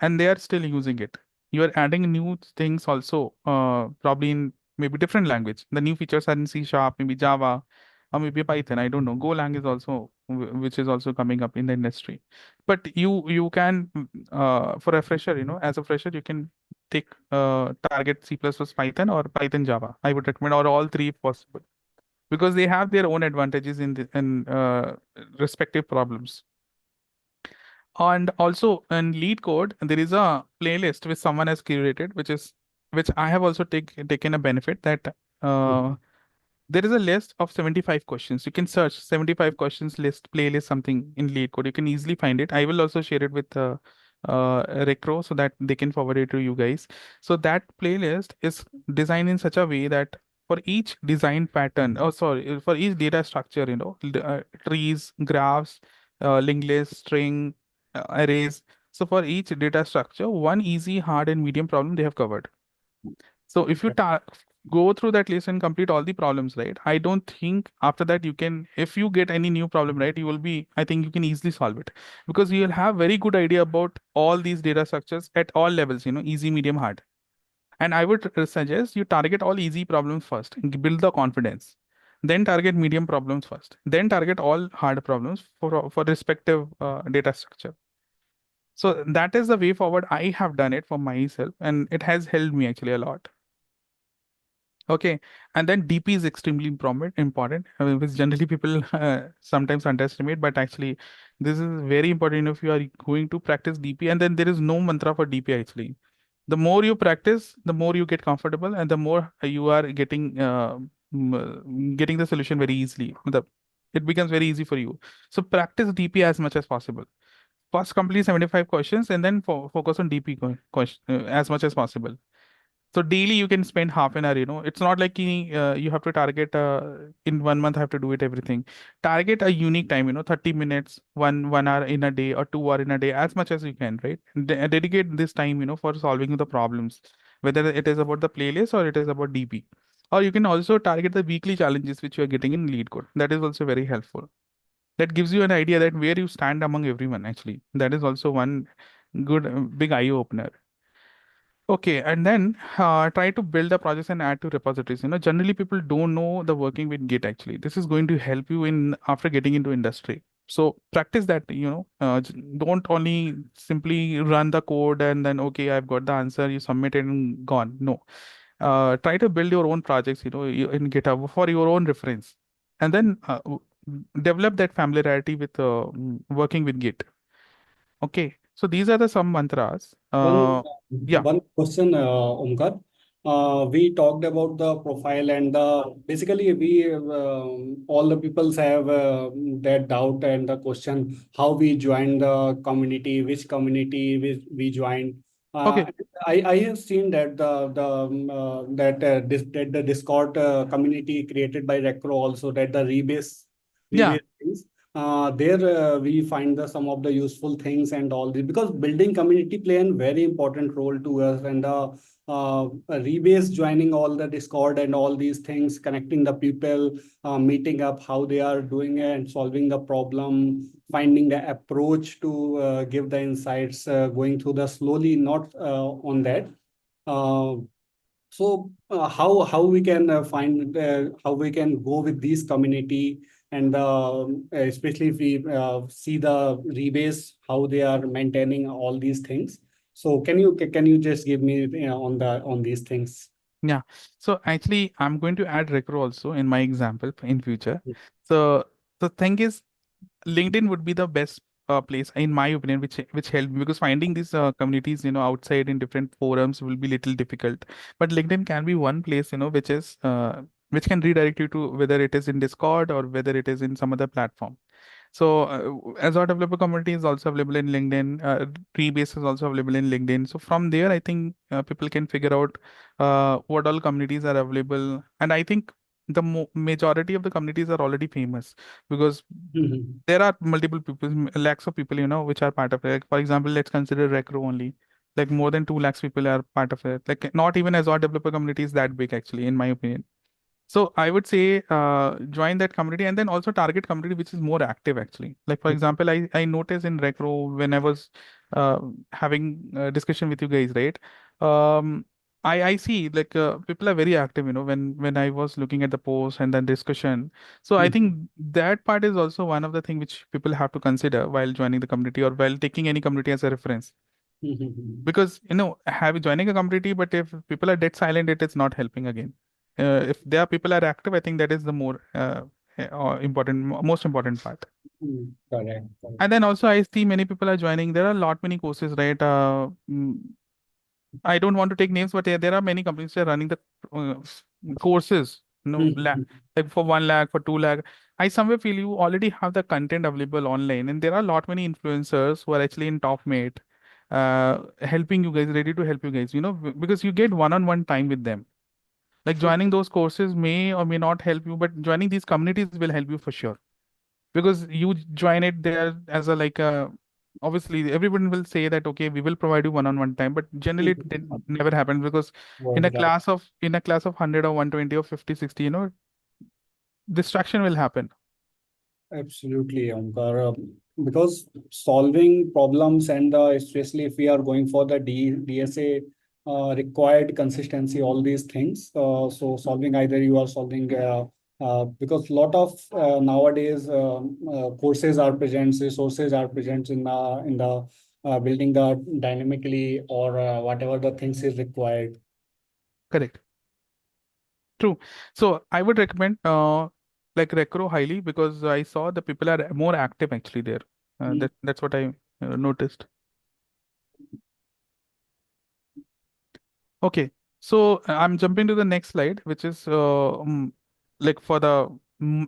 and they are still using it. You are adding new things also, probably in maybe different language. The new features are in C Sharp, maybe Java, or maybe Python. I don't know. Golang is also, which is also coming up in the industry. But you can, for a fresher, as a fresher, you can take target C++, Python, or Python Java. I would recommend, or all three if possible, because they have their own advantages in respective problems. And also in lead code, there is a playlist which someone has curated, which I have also taken a benefit, that there is a list of 75 questions. You can search 75 questions list, playlist, something in lead code. You can easily find it. I will also share it with Recro, so that they can forward it to you guys. So that playlist is designed in such a way that for each design pattern, oh sorry, for each data structure, trees, graphs, linked list, string, arrays. So for each data structure, one easy, hard, and medium problem they have covered. So if you go through that list and complete all the problems, right? I don't think after that you can, if you get any new problem, right, I think you can easily solve it, because you'll have very good idea about all these data structures at all levels, easy, medium, hard. And I would suggest you target all easy problems first and build the confidence. Then target medium problems first. Then target all hard problems for respective data structure. So that is the way forward. I have done it for myself, and it has helped me actually a lot. Okay, and then DP is extremely important, which generally people sometimes underestimate, but actually this is very important if you are going to practice DP. And then there is no mantra for DP actually. The more you practice, the more you get comfortable, and the more you are getting the solution very easily. It becomes very easy for you. So practice DP as much as possible. First complete 75 questions, and then focus on DP question as much as possible. So daily you can spend half an hour, It's not like you have to target in 1 month, I have to do it everything. Target a unique time, 30 minutes, 1 hour in a day, or 2 hour in a day, as much as you can, right? Dedicate this time, for solving the problems, whether it is about the playlist or it is about DP. Or you can also target the weekly challenges which you are getting in lead code. That is also very helpful. That gives you an idea that where you stand among everyone, actually. That is also one good big eye opener. Okay, and then try to build the projects and add to repositories. Generally people don't know the working with Git actually. This is going to help you in after getting into industry. So practice that, don't only simply run the code and then, okay, I've got the answer, you submit it and gone. No. Try to build your own projects, in GitHub for your own reference. And then develop that familiarity with working with Git. Okay, so these are the some mantras. Yeah. One question, Omkar. We talked about the profile and basically we all the peoples have that doubt and the question how we join the community, which community we joined. Okay. I have seen that that the Discord community created by Recro also, that the Yeah. rebase things. There we find some of the useful things and all this, because building community play a very important role to us, and rebase joining all the Discord and all these things, connecting the people, meeting up how they are doing and solving the problem, finding the approach to give the insights, going through the slowly, not on that. Uh, how we can find how we can go with these community, and especially if we see the rebase, how they are maintaining all these things. So can you just give me on these things? Yeah. So actually, I'm going to add Recro also in my example in future. So the thing is, LinkedIn would be the best place, in my opinion, which help me, because finding these communities, outside in different forums will be little difficult. But LinkedIn can be one place, which can redirect you to whether it is in Discord or whether it is in some other platform. So, as our developer community is also available in LinkedIn, Rebase is also available in LinkedIn. So from there, I think people can figure out what all communities are available, and I think the majority of the communities are already famous, because Mhm. there are multiple people, lakhs of people, which are part of it. Like, for example, let's consider Recro only. Like more than 2 lakhs people are part of it. Like not even as our developer community is that big, actually, in my opinion. So I would say join that community, and then also target community which is more active, actually. Like for example, I noticed in Recro when I was uh, having a discussion with you guys, right? Um, I see like people are very active, when I was looking at the post and then discussion. So I think that part is also one of the thing which people have to consider while joining the community or while taking any community as a reference. Mhm. Because have joining a community, but if people are dead silent, it is not helping again. If there are people are active, I think that is the more important, most important part. Correct. Correct. And then also I see many people are joining. There are a lot many courses, right? I don't want to take names, but there are many companies that are running the courses, Mhm. like for 1 lakh, for 2 lakh. I somewhere feel you already have the content available online, and there are a lot many influencers who are actually in top mate, helping you guys, ready to help you guys, because you get one-on-one time with them. Like joining those courses may or may not help you, but joining these communities will help you for sure, because you join it there as a like a, obviously everyone will say that okay, we will provide you one-on-one time, but generally it never happens, because Was right. in a class of 100 or 120 or 50, 60, distraction will happen. Absolutely, Omkar. Because solving problems, and especially if we are going for the DSA required consistency, all these things. So solving, either you are solving because lot of nowadays courses are present, resources are present in the building the dynamically, or whatever the things is required. Correct. True. So I would recommend like Recro highly, because I saw the people are more active actually there. That's what I noticed. Okay, so I'm jumping to the next slide, which is like for the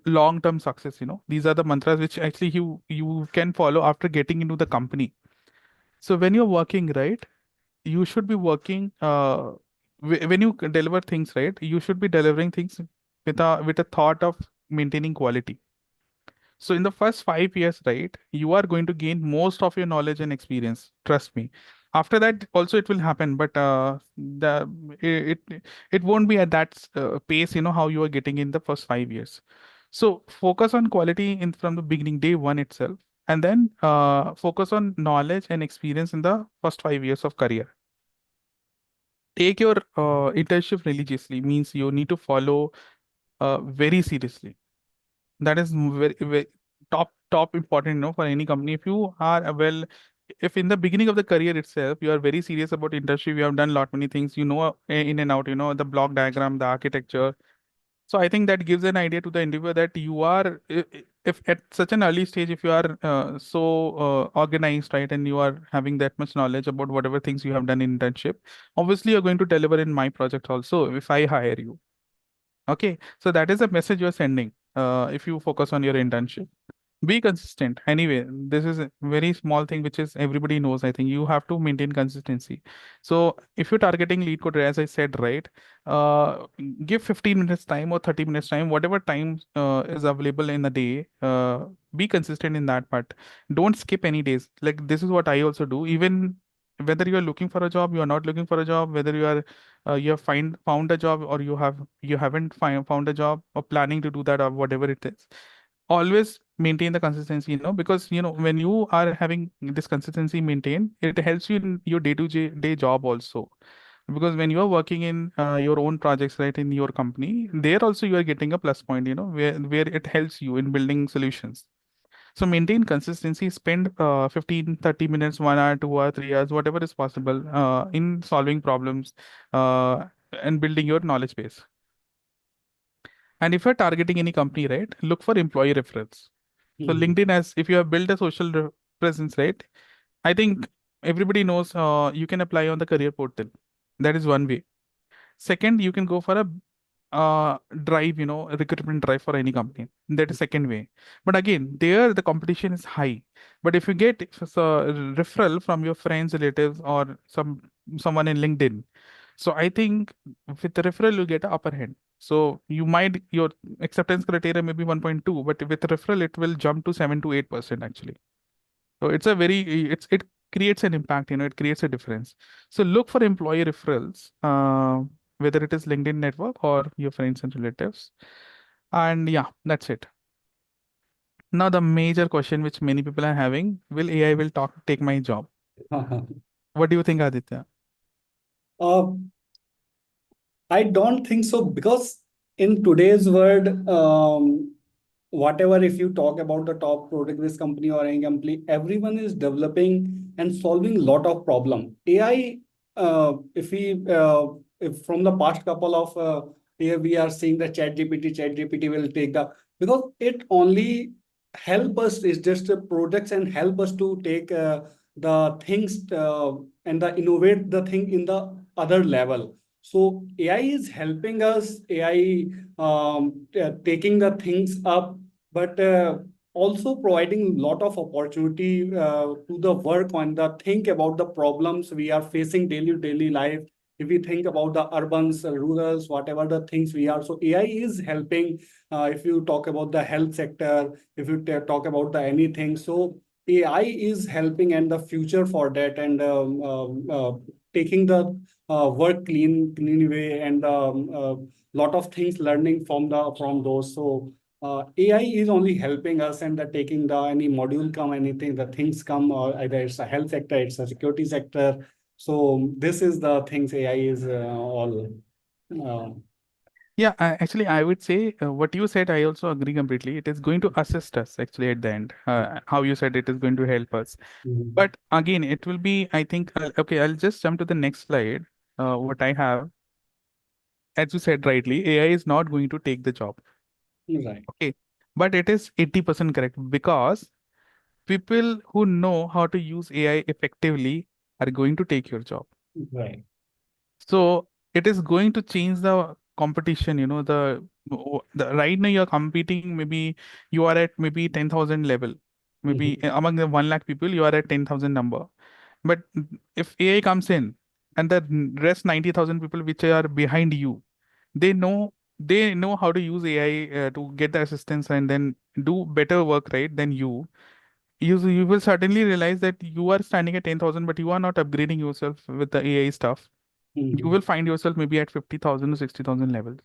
long-term success. These are the mantras which actually you can follow after getting into the company. So when you're working, right, you should be working. When you deliver things, right, you should be delivering things with a thought of maintaining quality. So in the first 5 years, right, you are going to gain most of your knowledge and experience. Trust me. After that, also it will happen, but it won't be at that pace. How you are getting in the first 5 years. So focus on quality in from the beginning, day one itself, and then focus on knowledge and experience in the first 5 years of career. Take your internship religiously. Means you need to follow very seriously. That is very, very top important, for any company. If you are if in the beginning of the career itself you are very serious about internship, you have done lot many things, in and out, the block diagram, the architecture. So I think that gives an idea to the interviewer that you are, if at such an early stage, if you are so organized, right, and you are having that much knowledge about whatever things you have done in internship, obviously you're going to deliver in my project also if I hire you. Okay, so that is a message you're sending if you focus on your internship. Be consistent. Anyway, this is a very small thing which is everybody knows. I think you have to maintain consistency. So if you're targeting lead quota, as I said, right, uh, give 15 minutes time or 30 minutes time, whatever time is available in the day. Be consistent in that part. Don't skip any days. Like this is what I also do. Even whether you are looking for a job, you are not looking for a job, whether you are you have found a job, or you haven't found a job or planning to do that, or whatever it is, always maintain the consistency, because when you are having this consistency maintained, it helps you in your day-to-day job also. Because when you are working in your own projects, right, in your company, there also you are getting a plus point, where it helps you in building solutions. So maintain consistency, spend 15 30 minutes, 1 hour, 2 hour, 3 hours, whatever is possible in solving problems uh, and building your knowledge base. And if you're targeting any company, right, look for employee referrals. So Mhm. LinkedIn has, if you have built a social presence, right? I think everybody knows you can apply on the career portal. That is one way. Second, you can go for a drive, a recruitment drive for any company. That is second way. But again, there the competition is high. But if you get a referral from your friends, relatives, or someone in LinkedIn, so I think with the referral you get an upper hand. So you might your acceptance criteria may be 1.2, but with referral it will jump to 7 to 8% actually. So it's a very it creates an impact, it creates a difference. So look for employee referrals, whether it is LinkedIn network or your friends and relatives. And yeah, that's it. Now the major question which many people are having, will AI will take my job? What do you think, Aditya? Uh, I don't think so, because in today's world, whatever, if you talk about the top product risk company or any company, everyone is developing and solving a lot of problem. AI, if from the past couple of year we are seeing the chat GPT will take the, because it only help us, is just the products and help us to take the things and the innovate the thing in the other level. So AI is helping us, AI taking the things up, but also providing a lot of opportunity to the work on the think about the problems we are facing daily life. If we think about the urbans, rurals, whatever the things we are, so AI is helping. If you talk about the health sector, if you talk about the anything, so AI is helping, and the future for that, and taking the work clean way, and lot of things learning from those. So AI is only helping us, and the taking the any module come, anything, the things come, or either it's a health sector, it's a security sector. So this is the things AI is all. Uh, Yeah, actually, I would say what you said, I also agree completely. It is going to assist us actually at the end. How you said it is going to help us. mhm. But again, it will be, I think, okay, I'll just jump to the next slide. What I have, as you said rightly, AI is not going to take the job. Right, Okay. But it is 80% correct, because people who know how to use AI effectively are going to take your job. right. So it is going to change the competition, the right now you're competing, maybe you are at maybe 10,000 level. Maybe Mhm, among the 1 lakh people, you are at 10,000 number. But if AI comes in and the rest 90,000 people which are behind you, they know how to use AI to get the assistance and then do better work, right, than you. You will certainly realize that you are standing at 10,000, but you are not upgrading yourself with the AI stuff. You mhm, will find yourself maybe at 50,000 to 60,000 levels.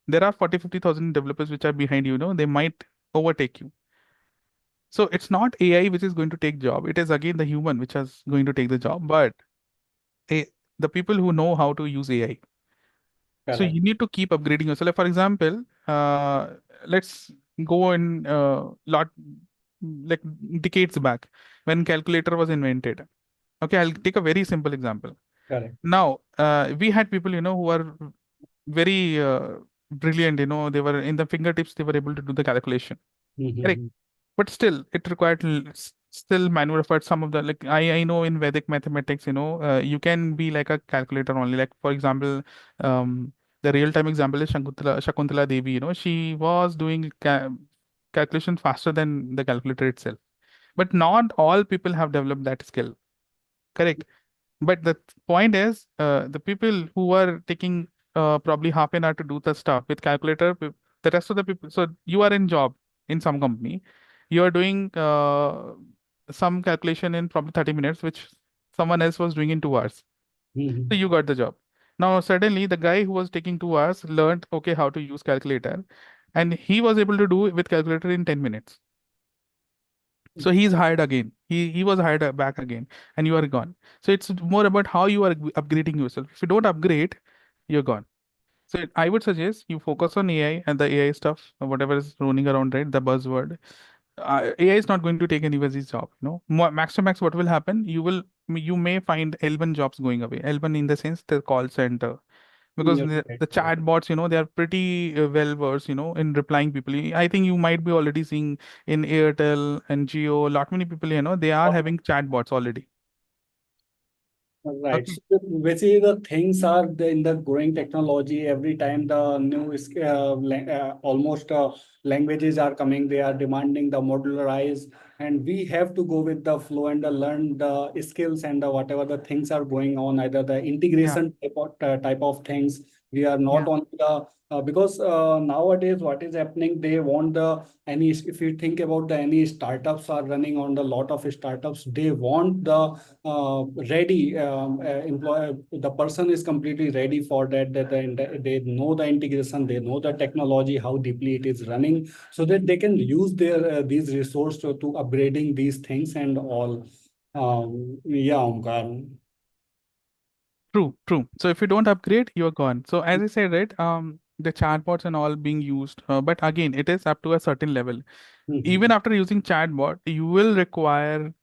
There are 40, 50,000 developers which are behind you, they might overtake you. So it's not AI which is going to take job. It is again the human which is going to take the job, but eh, the people who know how to use AI. So correct. you need to keep upgrading yourself. Like, for example, let's go in lot like decades back when calculator was invented. Okay, I'll take a very simple example. Correct. Now, we had people, who are very brilliant, they were in the fingertips, they were able to do the calculation. Correct. Mhm, But still, it required still manual effort. Some of the, like, I know in Vedic mathematics, you can be like a calculator only. Like, for example, the real time example is Shakuntala Devi. She was doing calculation faster than the calculator itself. But not all people have developed that skill. Correct. But the point is, the people who are taking probably half an hour to do the stuff with calculator, the rest of the people. So you are in job in some company, you are doing some calculation in probably 30 minutes, which someone else was doing in 2 hours. So Mhm. you got the job. Now suddenly the guy who was taking 2 hours learned okay how to use calculator, and he was able to do it with calculator in 10 minutes. So he's hired again. He was hired back again, and you are gone. So it's more about how you are upgrading yourself. If you don't upgrade, you're gone. So I would suggest you focus on AI and the AI stuff, whatever is running around, right? The buzzword. AI is not going to take anybody's job. Max to max, what will happen? You may find L1 jobs going away. L1 in the sense the call center, because Yeah, the chat bots, they are pretty well versed, in replying people. I think you might be already seeing in Airtel and Jio, lot many people, they are right. having chat bots already. Right. Okay. So basically, the things are in the growing technology. Every time the new almost languages are coming, they are demanding the modularize, and we have to go with the flow and learn the skills and whatever the things are going on. Either the Yeah. integration type of things. We are not Yeah. on the because nowadays what is happening, they want the any, if you think about the any startups are running on the lot of startups, they want the ready employer, the person is completely ready for that, they know the integration, they know the technology, how deeply it is running, so that they can use their these resources to upgrading these things and all. Yeah, Omkar. True, true. So if you don't upgrade, you're gone. So as I said, right, the chatbots and all being used, but again, it is up to a certain level. Even Mhm. after using chatbot, you will require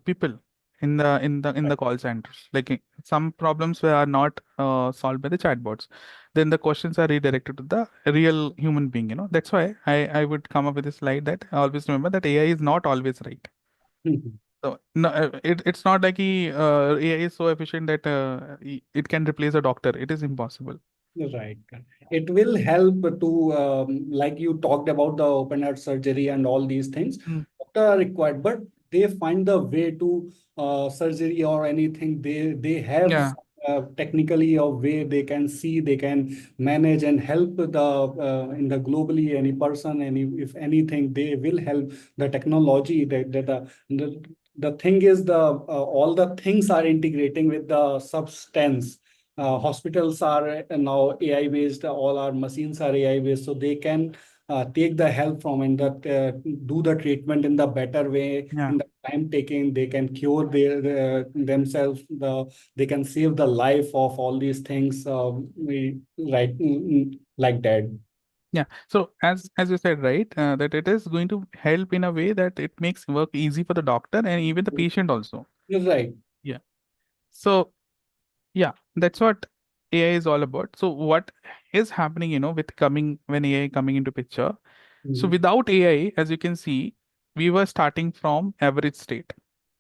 people in the call centers. Like some problems are not solved by the chatbots, then the questions are redirected to the real human being. That's why I would come up with a slide that always remember that AI is not always right. Mhm. So no, it's not like AI is so efficient that it can replace a doctor. It is impossible. Right. It will help to, like you talked about the open heart surgery and all these things, Mm. doctor are required, but they find the way to surgery or anything. They have Yeah, technically a way they can see, they can manage and help the in the globally any person, any if anything, they will help the technology. The thing is the all the things are integrating with the substance. Hospitals are now AI based, all our machines are AI based, so they can take the help from and that do the treatment in the better way, yeah. in the time taking, they can cure themselves, they can save the life of all these things, right, like that. Yeah. So as you said, right, that it is going to help in a way that it makes work easy for the doctor and even the patient also. You're right. Yeah. So yeah, that's what AI is all about. So what is happening, with coming when AI coming into picture? So Mhm. without AI, as you can see, we were starting from average state.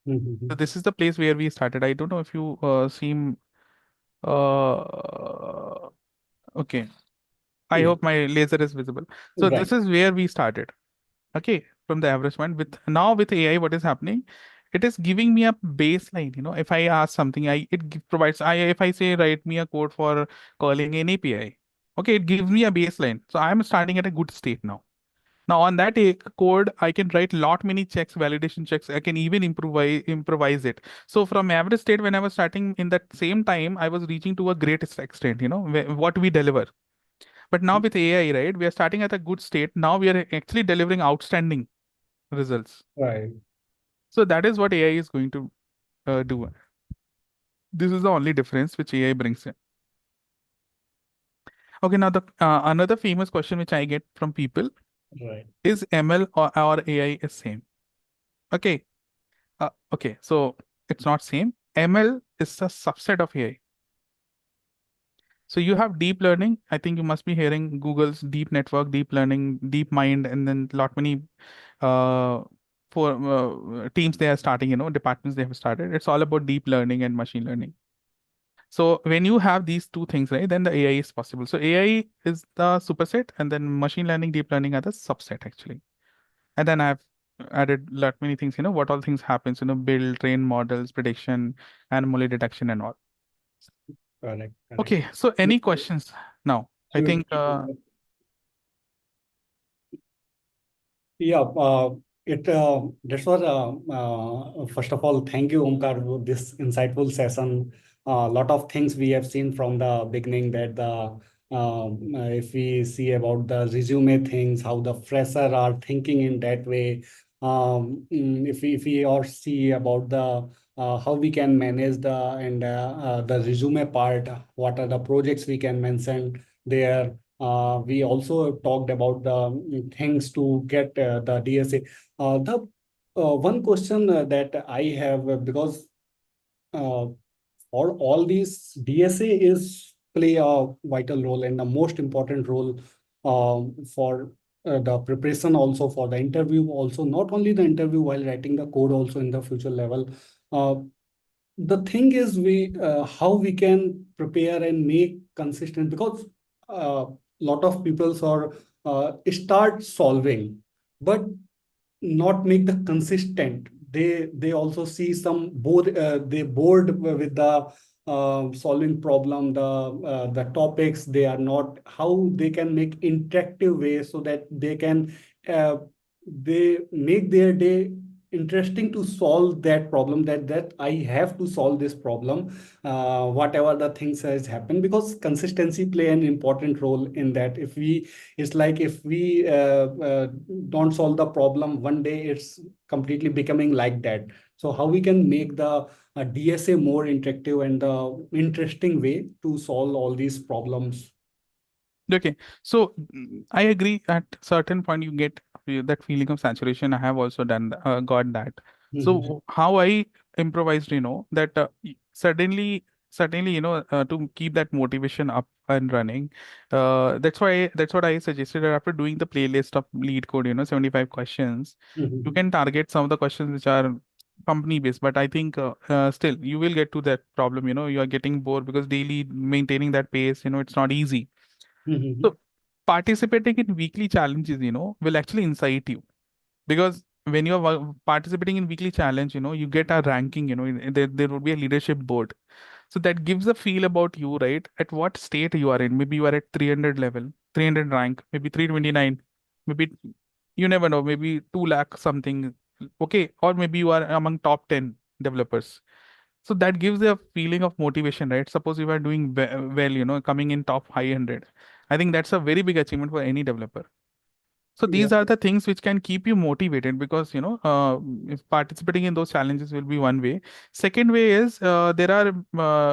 So Mhm. this is the place where we started. I don't know if you seem okay. I Yeah, hope my laser is visible. So right. this is where we started. Okay, from the average point. With AI, what is happening? It is giving me a baseline. If I ask something, provides. If I say write me a code for calling an API, okay, it gives me a baseline. So I am starting at a good state now. Now on that code, I can write lot many checks, validation checks. I can even improvise it. So from average state, when I was starting in that same time, I was reaching to a great extent. What we deliver. But now with AI, right, we are starting at a good state. Now we are actually delivering outstanding results. Right. So that is what AI is going to do. This is the only difference which AI brings in. Okay, now the another famous question which I get from people Right. is ML or AI is same. Okay, okay, so it's not same. ML is a subset of AI. So you have deep learning. I think you must be hearing Google's deep network, deep learning, deep mind, and then lot many uh, for teams they are starting. Departments they have started. It's all about deep learning and machine learning. So when you have these two things, right, then the AI is possible. So AI is the superset, and then machine learning, deep learning are the subset actually. And then I've added lot many things, what all things happens, build, train models, prediction, anomaly detection and all. Correct, correct. Okay, so any questions now? I Sure. think Yeah, it this was first of all, thank you, Omkar, for this insightful session. A lot of things we have seen from the beginning that if we see about the resume things, how the fresher are thinking in that way. If we or see about the how we can manage the resume part, what are the projects we can mention there. We also talked about the things to get the DSA. The one question that I have, because uh, for all these, DSA is play a vital role and the most important role for the preparation, also for the interview, also not only the interview while writing the code, also in the future level. Uh, the thing is we how we can prepare and make consistent, because lot of people are start solving but not make the consistent. They also see some bored, they bored with the solving problem, the topics. They are not how they can make interactive ways so that uh, they make their day interesting to solve that problem, that I have to solve this problem, whatever the things has happened, because consistency play an important role in that. If we it's like if we don't solve the problem one day, it's completely becoming like that. So how we can make the DSA more interactive and the interesting way to solve all these problems? okay. So I agree at certain point you get that feeling of saturation. I have also got that. Mhm. So how I improvised, that suddenly, to keep that motivation up and running. That's what I suggested that after doing the playlist of lead code, 75 questions, you Mhm. can target some of the questions which are company based. But I think still you will get to that problem. You are getting bored because daily maintaining that pace, it's not easy. Mhm. So participating in weekly challenges, will actually incite you, because when you are participating in weekly challenge, you get a ranking, there will be a leadership board. So that gives a feel about you, right? At what state you are in. Maybe you are at 300 level, 300 rank, maybe 329, maybe you never know, maybe 2 lakh something. Okay. Or maybe you are among top 10 developers. So that gives a feeling of motivation, right? Suppose you are doing well, coming in top 500. I think that's a very big achievement for any developer. So Yeah. these are the things which can keep you motivated, because if participating in those challenges will be one way. Second way is there are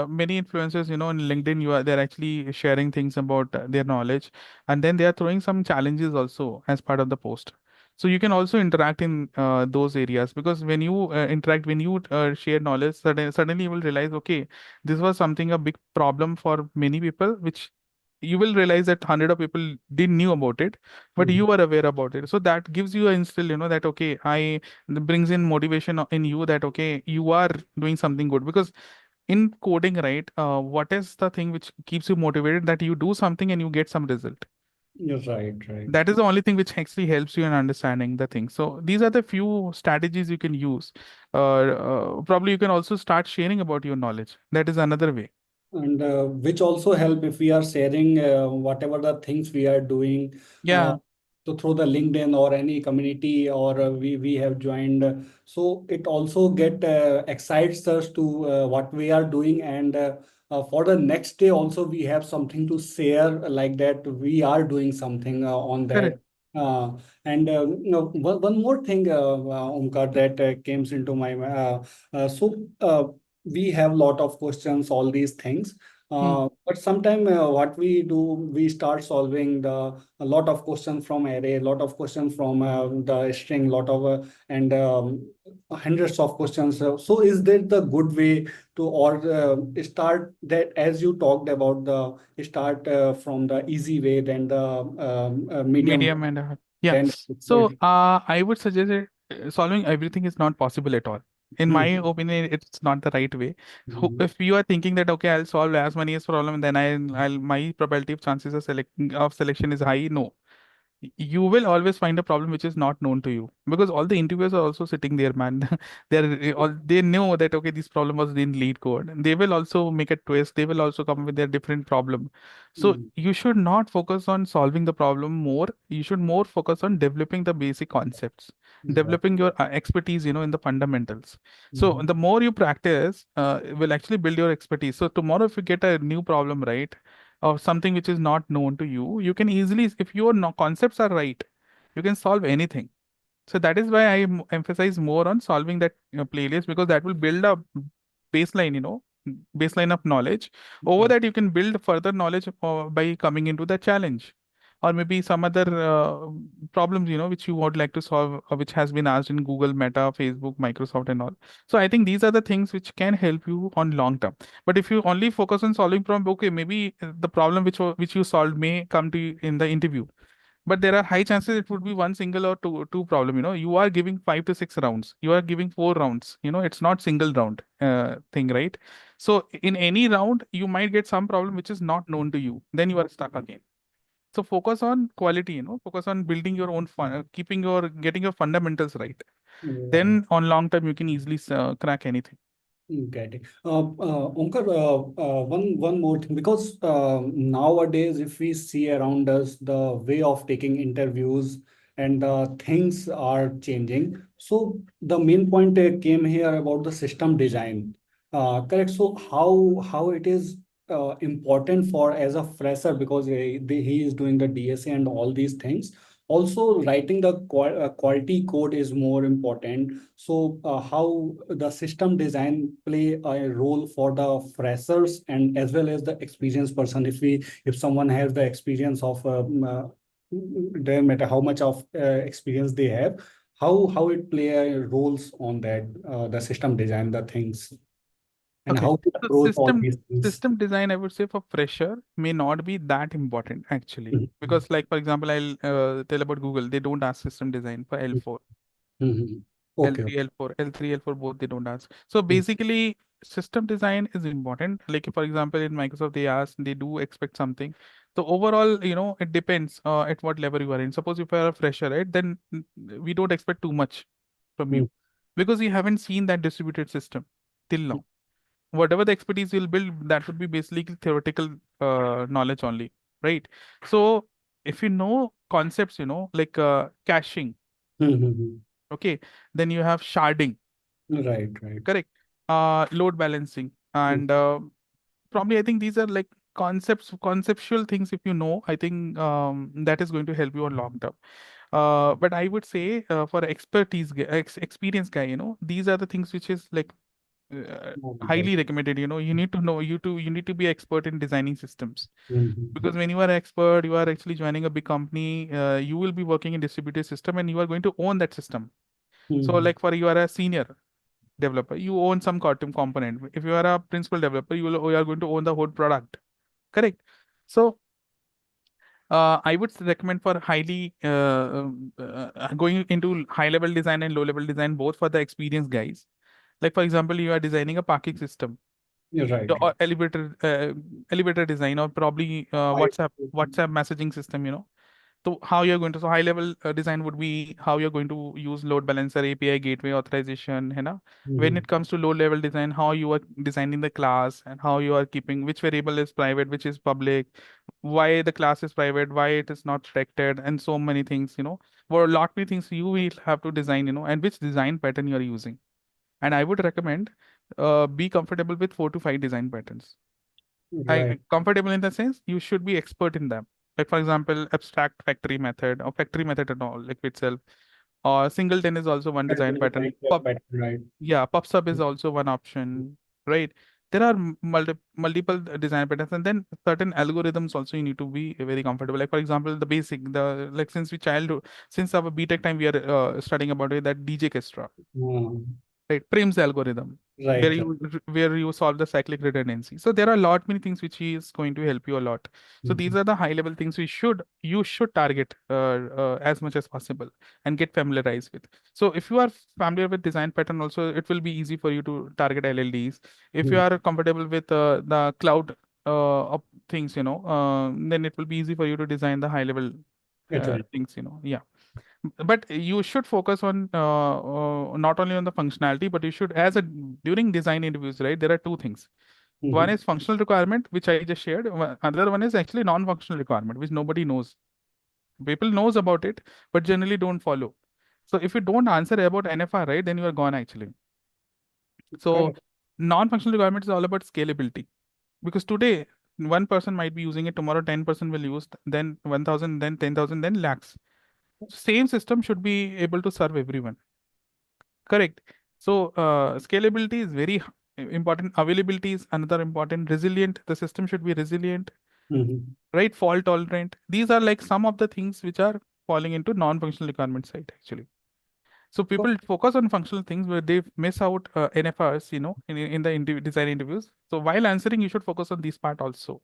many influencers, in LinkedIn. They're actually sharing things about their knowledge, and then they are throwing some challenges also as part of the post. So you can also interact in those areas, because when you interact, when you share knowledge, suddenly you will realize, okay, this was something a big problem for many people, which you will realize that hundred of people didn't knew about it, but Mhm. you are aware about it. So that gives you a instill, that okay, brings in motivation in you, that okay, you are doing something good. Because in coding, right, what is the thing which keeps you motivated? That you do something and you get some result. You're right, right. That is the only thing which actually helps you in understanding the thing. So these are the few strategies you can use. Probably you can also start sharing about your knowledge. That is another way. And which also help if we are sharing whatever the things we are doing, uh, Yeah, so through the LinkedIn or any community, or we have joined, so it also get excites us to what we are doing, and for the next day also we have something to share, like that we are doing something on correct. that. uh, and one more thing, Omkar, that came into my we have lot of questions, all these things. Hmm. But sometimes what we do, we start solving a lot of questions from array, a lot of questions from the string, lot of and hundreds of questions. So is that the good way to, or start that, as you talked about, the start from the easy way, then the medium, Medium and yeah. then So difficult? I would suggest that solving everything is not possible at all. In my Hmm. opinion, it's not the right way. So Hmm. if you are thinking that okay, I'll solve as many as problem, then I'll my probability of chances of selection is high. No, you will always find a problem which is not known to you, because all the interviewers are also sitting there, man. They know that okay, this problem was in lead code, and they will also make a twist. They will also come with their different problem. So Mm, you should not focus on solving the problem more. You should more focus on developing the basic concepts, right. developing your expertise, in the fundamentals. So Mhm. the more you practice, will actually build your expertise. So tomorrow, if you get a new problem, right, or something which is not known to you, you can easily, if your concepts are right, you can solve anything. So that is why I emphasize more on solving that playlist, because that will build a baseline, baseline of knowledge. Over that, you can build further knowledge by coming into the challenge, or maybe some other problems, which you would like to solve, which has been asked in Google, Meta, Facebook, Microsoft, and all. So I think these are the things which can help you on long term. But if you only focus on solving problem, okay, maybe the problem which you solved may come to you in the interview, but there are high chances it would be one single or two problem. You are giving 5 to 6 rounds, you are giving 4 rounds. It's not single round thing, right? So in any round you might get some problem which is not known to you, then you are stuck again. So focus on quality, focus on building your own fun, getting your fundamentals right. Right. Then on long term you can easily crack anything. Get it. Omkar, one more thing, because nowadays, if we see around us, the way of taking interviews and the things are changing. So the main point came here about the system design. Correct. So how it is important for as a fresher, because he is doing the DSA and all these things. Also, writing the quality code is more important. So, how the system design play a role for the freshers and as well as the experienced person? If someone has the experience of no matter how much of experience they have, how it play roles on that the system design the things, and Okay. how to So approach all these things. system design, I would say, for fresher may not be that important actually. Mhm. Because like for example, I'll tell about Google. They don't ask system design for L4, Mhm. Okay. L3, L4, L3, L4 both they don't ask. So basically system design is important. Like for example, in Microsoft they do expect something. So overall, it depends at what level you are in. Suppose if you are a fresher, right, then we don't expect too much from Mhm. you, because you haven't seen that distributed system till now. Whatever the expertise you'll build, that would be basically theoretical knowledge only, right? So if you know concepts, like caching, Mhm. okay, then you have sharding, Right, right. correct, load balancing, Mhm. and probably I think these are like conceptual things. If you know, I think that is going to help you on long term. But I would say for experience guy, these are the things which is like Right. highly recommended. You need to be expert in designing systems, Mhm. because when you are expert, you are actually joining a big company. You will be working in distributed system, and you are going to own that system. So Mhm. like for you are a senior developer, you own some component. If you are a principal developer, you are going to own the whole product, correct? So I would recommend for highly going into high level design and low level design, both for the experienced guys. Like for example, you are designing a parking system, You're right. or elevator design, or probably I, WhatsApp messaging system. So how you're going to, so high level design would be how you're going to use load balancer, API gateway authorization, when Mhm. it comes to low level design, how you are designing the class, and how you are keeping which variable is private, which is public, why the class is private, why it is not protected, and so many things. For a lot many things you will have to design, and which design pattern you are using. And I would recommend be comfortable with 4 to 5 design patterns. Right. Comfortable in the sense you should be expert in them. Like for example, abstract factory method, or factory method and all like itself. Or singleton is also one That design will be pattern. very clear pattern, right? Yeah, pub sub is also one option, right? There are multiple design patterns, and then certain algorithms also you need to be very comfortable. Like for example, the basic, the like since our BTech time, we are studying about it, that DJ Kestra, right? Prim's algorithm, where Right, right. you solve the cyclic redundancy. So there are a lot many things which is going to help you a lot. So these Mhm. are the high level things you should target as much as possible and get familiarized with. So if you are familiar with design pattern also, it will be easy for you to target LLDs. If you Mhm. are comfortable with the cloud things, then it will be easy for you to design the high level Actually. things, yeah. But you should focus on not only on the functionality, but you should, during design interviews, right? There are two things. One Mhm. is functional requirement, which I just shared. Another one is actually non-functional requirement, which nobody knows. People knows about it, but generally don't follow. So if you don't answer about NFR, right, then you are gone actually. So Correct. non-functional requirement is all about scalability. Because today, one person might be using it, tomorrow 10% will use, then 1,000, then 10,000, then lakhs. Same system should be able to serve everyone. Correct. So scalability is very important. Availability is another important. Resilient. The system should be resilient, Mhm. right? Fault tolerant. These are like some of the things which are falling into non-functional requirement side actually. So people focus on functional things where they miss out NFRs, in the design interviews. So while answering, you should focus on this part also.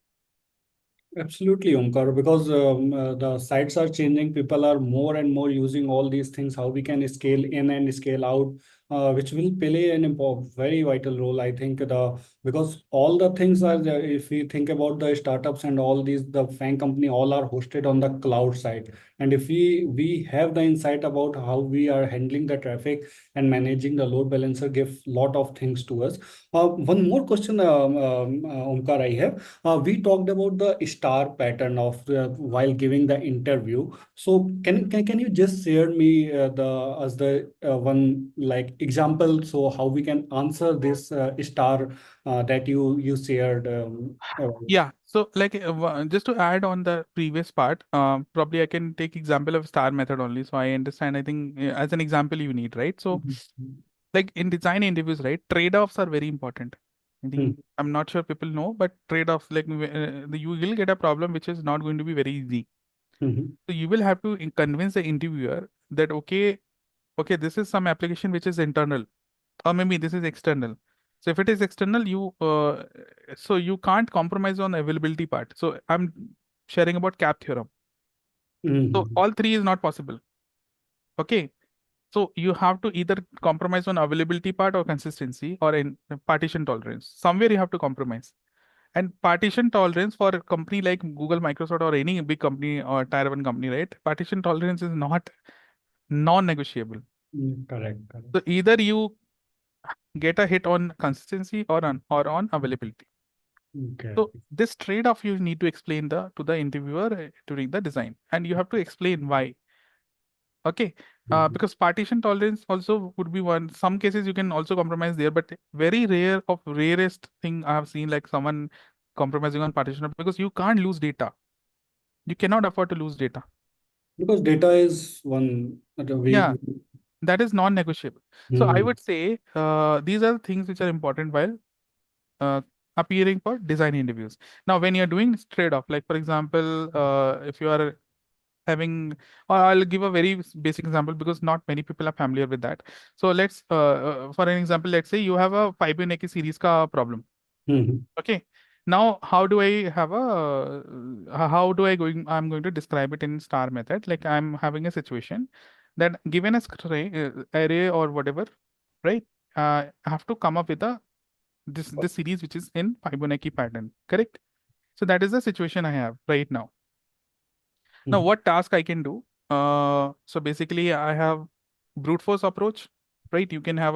Absolutely, Omkar, because the sites are changing. People are more and more using all these things, how we can scale in and scale out, which will play an very vital role. I think because all the things are, if we think about the startups and all these, the FANG company, all are hosted on the cloud side. And if we have the insight about how we are handling the traffic and managing the load balancer, give lot of things to us. One more question, Omkar, I have. We talked about the star pattern of while giving the interview. So can you just share me the as the one like example, so how we can answer this star that you shared. Yeah. So like just to add on the previous part, probably I can take example of star method only. So I understand. I think as an example you need, right? So Mhm. like in design interviews, right? Trade-offs are very important. I Mhm. think I'm not sure people know, but trade-offs like you will get a problem which is not going to be very easy. Mhm. So you will have to convince the interviewer that okay, this is some application which is internal, or maybe this is external. So if it is external, so you can't compromise on availability part. So I'm sharing about cap theorem. So Mhm. all three is not possible. Okay. So you have to either compromise on availability part or consistency or in partition tolerance. Somewhere you have to compromise. And partition tolerance for a company like Google, Microsoft, or any big company or tier one company, right? Partition tolerance is not non-negotiable. Correct, correct. So either you get a hit on consistency or on availability. Okay. So this trade-off you need to explain to the interviewer during the design, and you have to explain why. Okay, Mhm. because partition tolerance also would be one. Some cases you can also compromise there, but very rare of rarest thing I have seen like someone compromising on partition because you can't lose data. You cannot afford to lose data. Because data is one that Yeah, we. that is non-negotiable. So I Mhm. would say these are the things which are important while uh, appearing for design interviews. Now, when you're doing trade-off, like for example, if you are having, or I'll give a very basic example because not many people are familiar with that. So let's, for an example, let's say you have a Fibonacci series ka problem. Mhm. Okay. Now, how do I have a, how do I going, I'm going to describe it in star method. Like I'm having a situation that given a array or whatever, right? I have to come up with a this series which is in Fibonacci pattern, correct? So that is the situation I have right now. Now, Mhm. what task I can do? So basically, I have brute force approach, right? You can have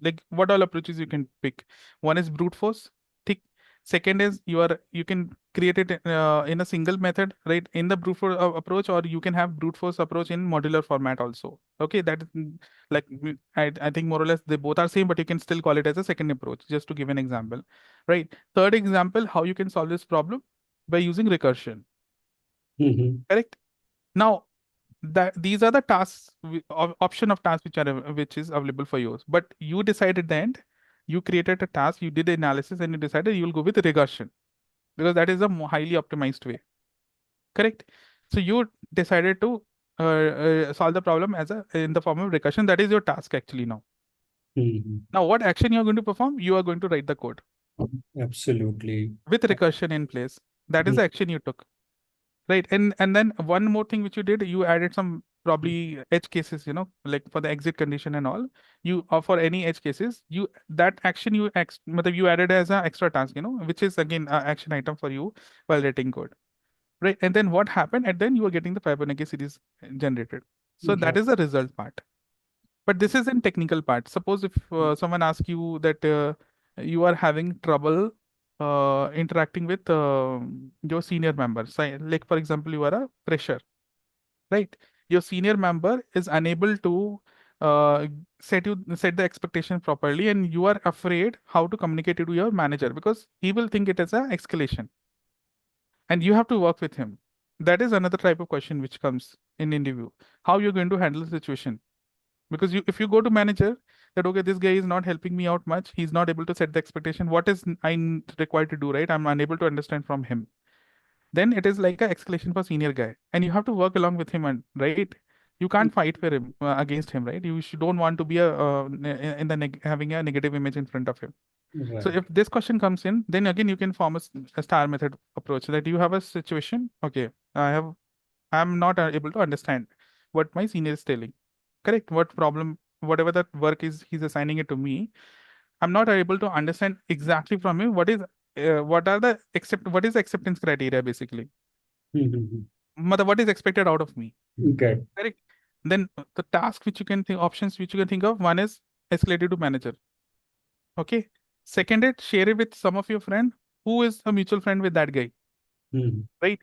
like what all approaches you can pick. One is brute force. Thick. Second is you can create it in a single method, right? In the brute force approach, or you can have brute force approach in modular format also. Okay, that is like I think more or less they both are same, but you can still call it as a second approach. Just to give an example, right? Third example, how you can solve this problem by using recursion. Mhm. Correct. Now, that these are the tasks, option of tasks which is available for you. But you decide at the end, you created a task, you did the analysis, and you decided you will go with regression because that is a highly optimized way. Correct. So you decided to solve the problem as a in the form of recursion. That is your task actually now. Mhm. Now, what action you are going to perform? You are going to write the code Absolutely. with recursion in place. That is Mhm. the action you took. Right. And then one more thing which you did, you added some probably edge cases, like for the exit condition and all. You or for any edge cases, you that action you added as an extra task, which is again an action item for you while writing code. right? And then what happened? And then you are getting the Fibonacci series generated. So that Right. is the result part. But this is in technical part. Suppose if someone asks you that you are having trouble interacting with your senior members. Like for example, you are a fresher, right? Your senior member is unable to uh, set the expectation properly, and you are afraid how to communicate it to your manager because he will think it as an escalation, and you have to work with him. That is another type of question which comes in interview. How you're going to handle the situation? Because if you go to manager that okay, this guy is not helping me out much, he's not able to set the expectation. What is required to do, right? I'm unable to understand from him. Then it is like a escalation for senior guy, and you have to work along with him, and right, you can't fight for him against him, right? Don't want to be having a negative image in front of him. So Right. if this question comes in, then again you can form a star method approach, that you have a situation. Okay, I'm not able to understand what my senior is telling. Correct. What problem, whatever that work is, he's assigning it to me. I'm not able to understand exactly from him what is the acceptance criteria basically. Mhm. What is expected out of me. Okay. Correct. Then the task which you can think, options which you can think of, one is escalate it to manager. Okay. Second, share it with some of your friend who is a mutual friend with that guy. Mhm. Right.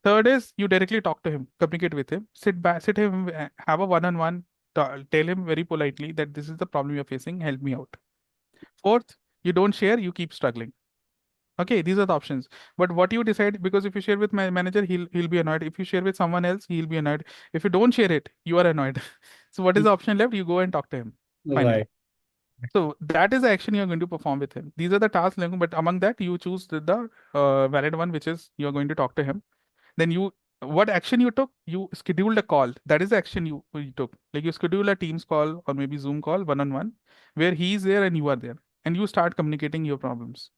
Third is you directly talk to him, communicate with him, sit him, have a one-on-one, tell him very politely that this is the problem you're facing, help me out. Fourth, you don't share, you keep struggling. Okay, these are the options. But what you decide, because if you share with my manager, he'll be annoyed. If you share with someone else, he'll be annoyed. If you don't share it, you are annoyed. So what is the option left? You go and talk to him finally. Right. So that is the action you're going to perform with him. These are the tasks, but among that, you choose the valid one, which is you're going to talk to him. Then what action you took? You scheduled a call. That is the action you took. Like you schedule a Teams call or maybe Zoom call, one-on-one, where he's there and you are there, and you start communicating your problems.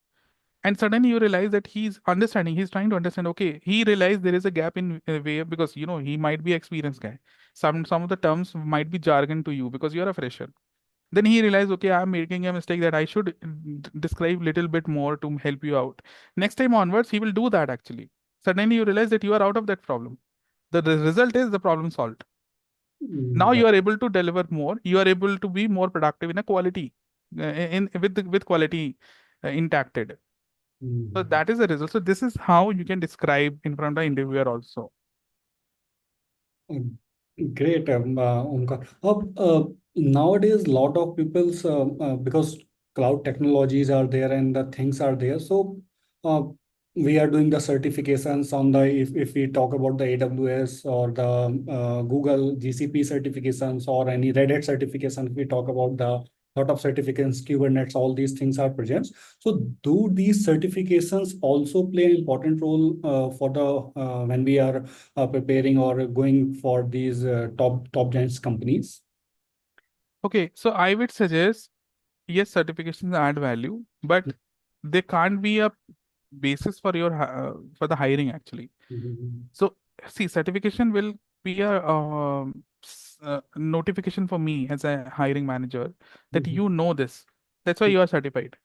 And suddenly you realize that he's understanding. He's trying to understand. Okay, he realized there is a gap in way because he might be experienced guy. Some of the terms might be jargon to you because you're a fresher. Then he realized, okay, I'm making a mistake that I should describe little bit more to help you out. Next time onwards, he will do that actually. Suddenly you realize that you are out of that problem. The result is the problem solved. Now Right. you are able to deliver more. You are able to be more productive in a quality, with quality intacted. So Mhm. that is the result. So this is how you can describe in front of the interviewer also. Mm, Great, Omkar. Nowadays, lot of people's because cloud technologies are there and the things are there. So uh, we are doing the certifications on the if we talk about the AWS or the Google GCP certifications or any Red Hat certification. If we talk about the lot of certifications, Kubernetes, all these things are present. So do these certifications also play an important role for the when we are preparing or going for these top giants companies? Okay, so I would suggest yes, certifications add value, but they can't be a basis for for the hiring actually. Mhm. So see, certification will be a notification for me as a hiring manager that Mhm. you know this. That's why you are certified.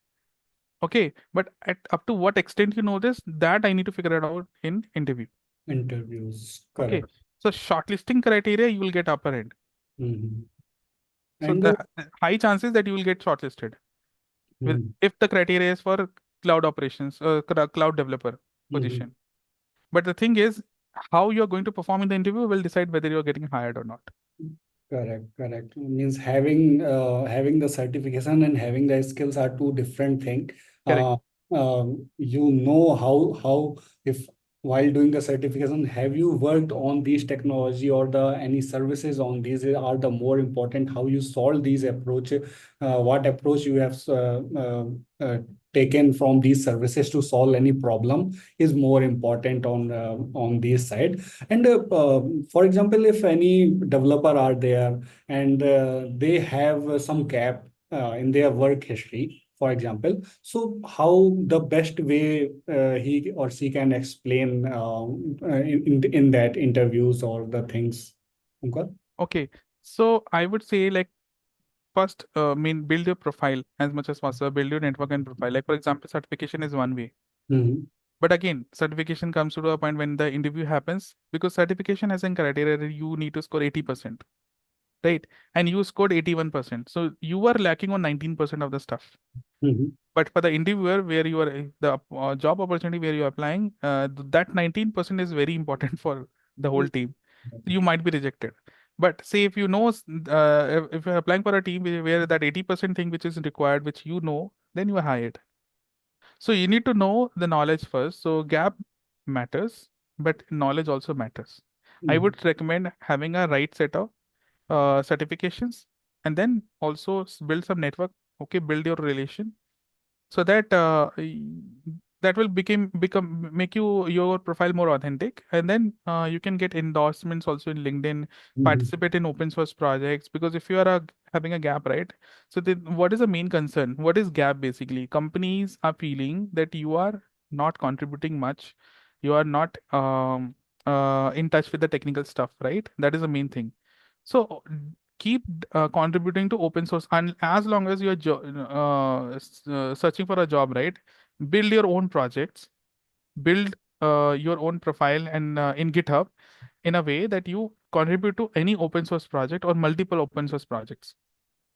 Okay, but up to what extent you know this, that I need to figure it out in interview. Interviews, Okay, correct. so shortlisting criteria you will get upper end. Mhm. So And the high chances that you will get shortlisted with mhm. if the criteria is for cloud operations, cloud developer Mhm. position. But the thing is, how you're going to perform in the interview will decide whether you're getting hired or not. Correct, correct. Means having the certification and having the skills are two different things. Correct. Uh, you know how if while doing the certification, have you worked on these technology or the any services on these are the more important. How you solve these approach, what approach you have uh, taken from these services to solve any problem is more important on this side. And for example, if any developer are there and they have some gap in their work history, for example, so how the best way he or she can explain in that interviews or the things? Okay. Okay. So I would say like first, build your profile as much as possible, build your network and profile. Like for example, certification is one way. Mhm. But again, certification comes to a point when the interview happens, because certification has a criteria that you need to score 80%, right? And you scored 81%. So you are lacking on 19% of the stuff. Mhm. But for the interviewer, where you are the job opportunity where you are applying, that 19% is very important for the whole team. You might be rejected. But say if you know, if you're applying for a team where that 80% thing which is required, which you know, then you are hired. So you need to know the knowledge first. So gap matters, but knowledge also matters. I Mhm. would recommend having a right set of certifications, and then also build some network. Okay, build your relation, so that that will become make your profile more authentic, and then you can get endorsements also in LinkedIn, Mhm. participate in open source projects. Because if you are having a gap, right? So then what is the main concern? What is gap? Basically, companies are feeling that you are not contributing much, you are not in touch with the technical stuff, right? That is the main thing. So keep contributing to open source, and as long as you're searching for a job, right? Build your own projects, build your own profile and in GitHub, in a way that you contribute to any open source project or multiple open source projects.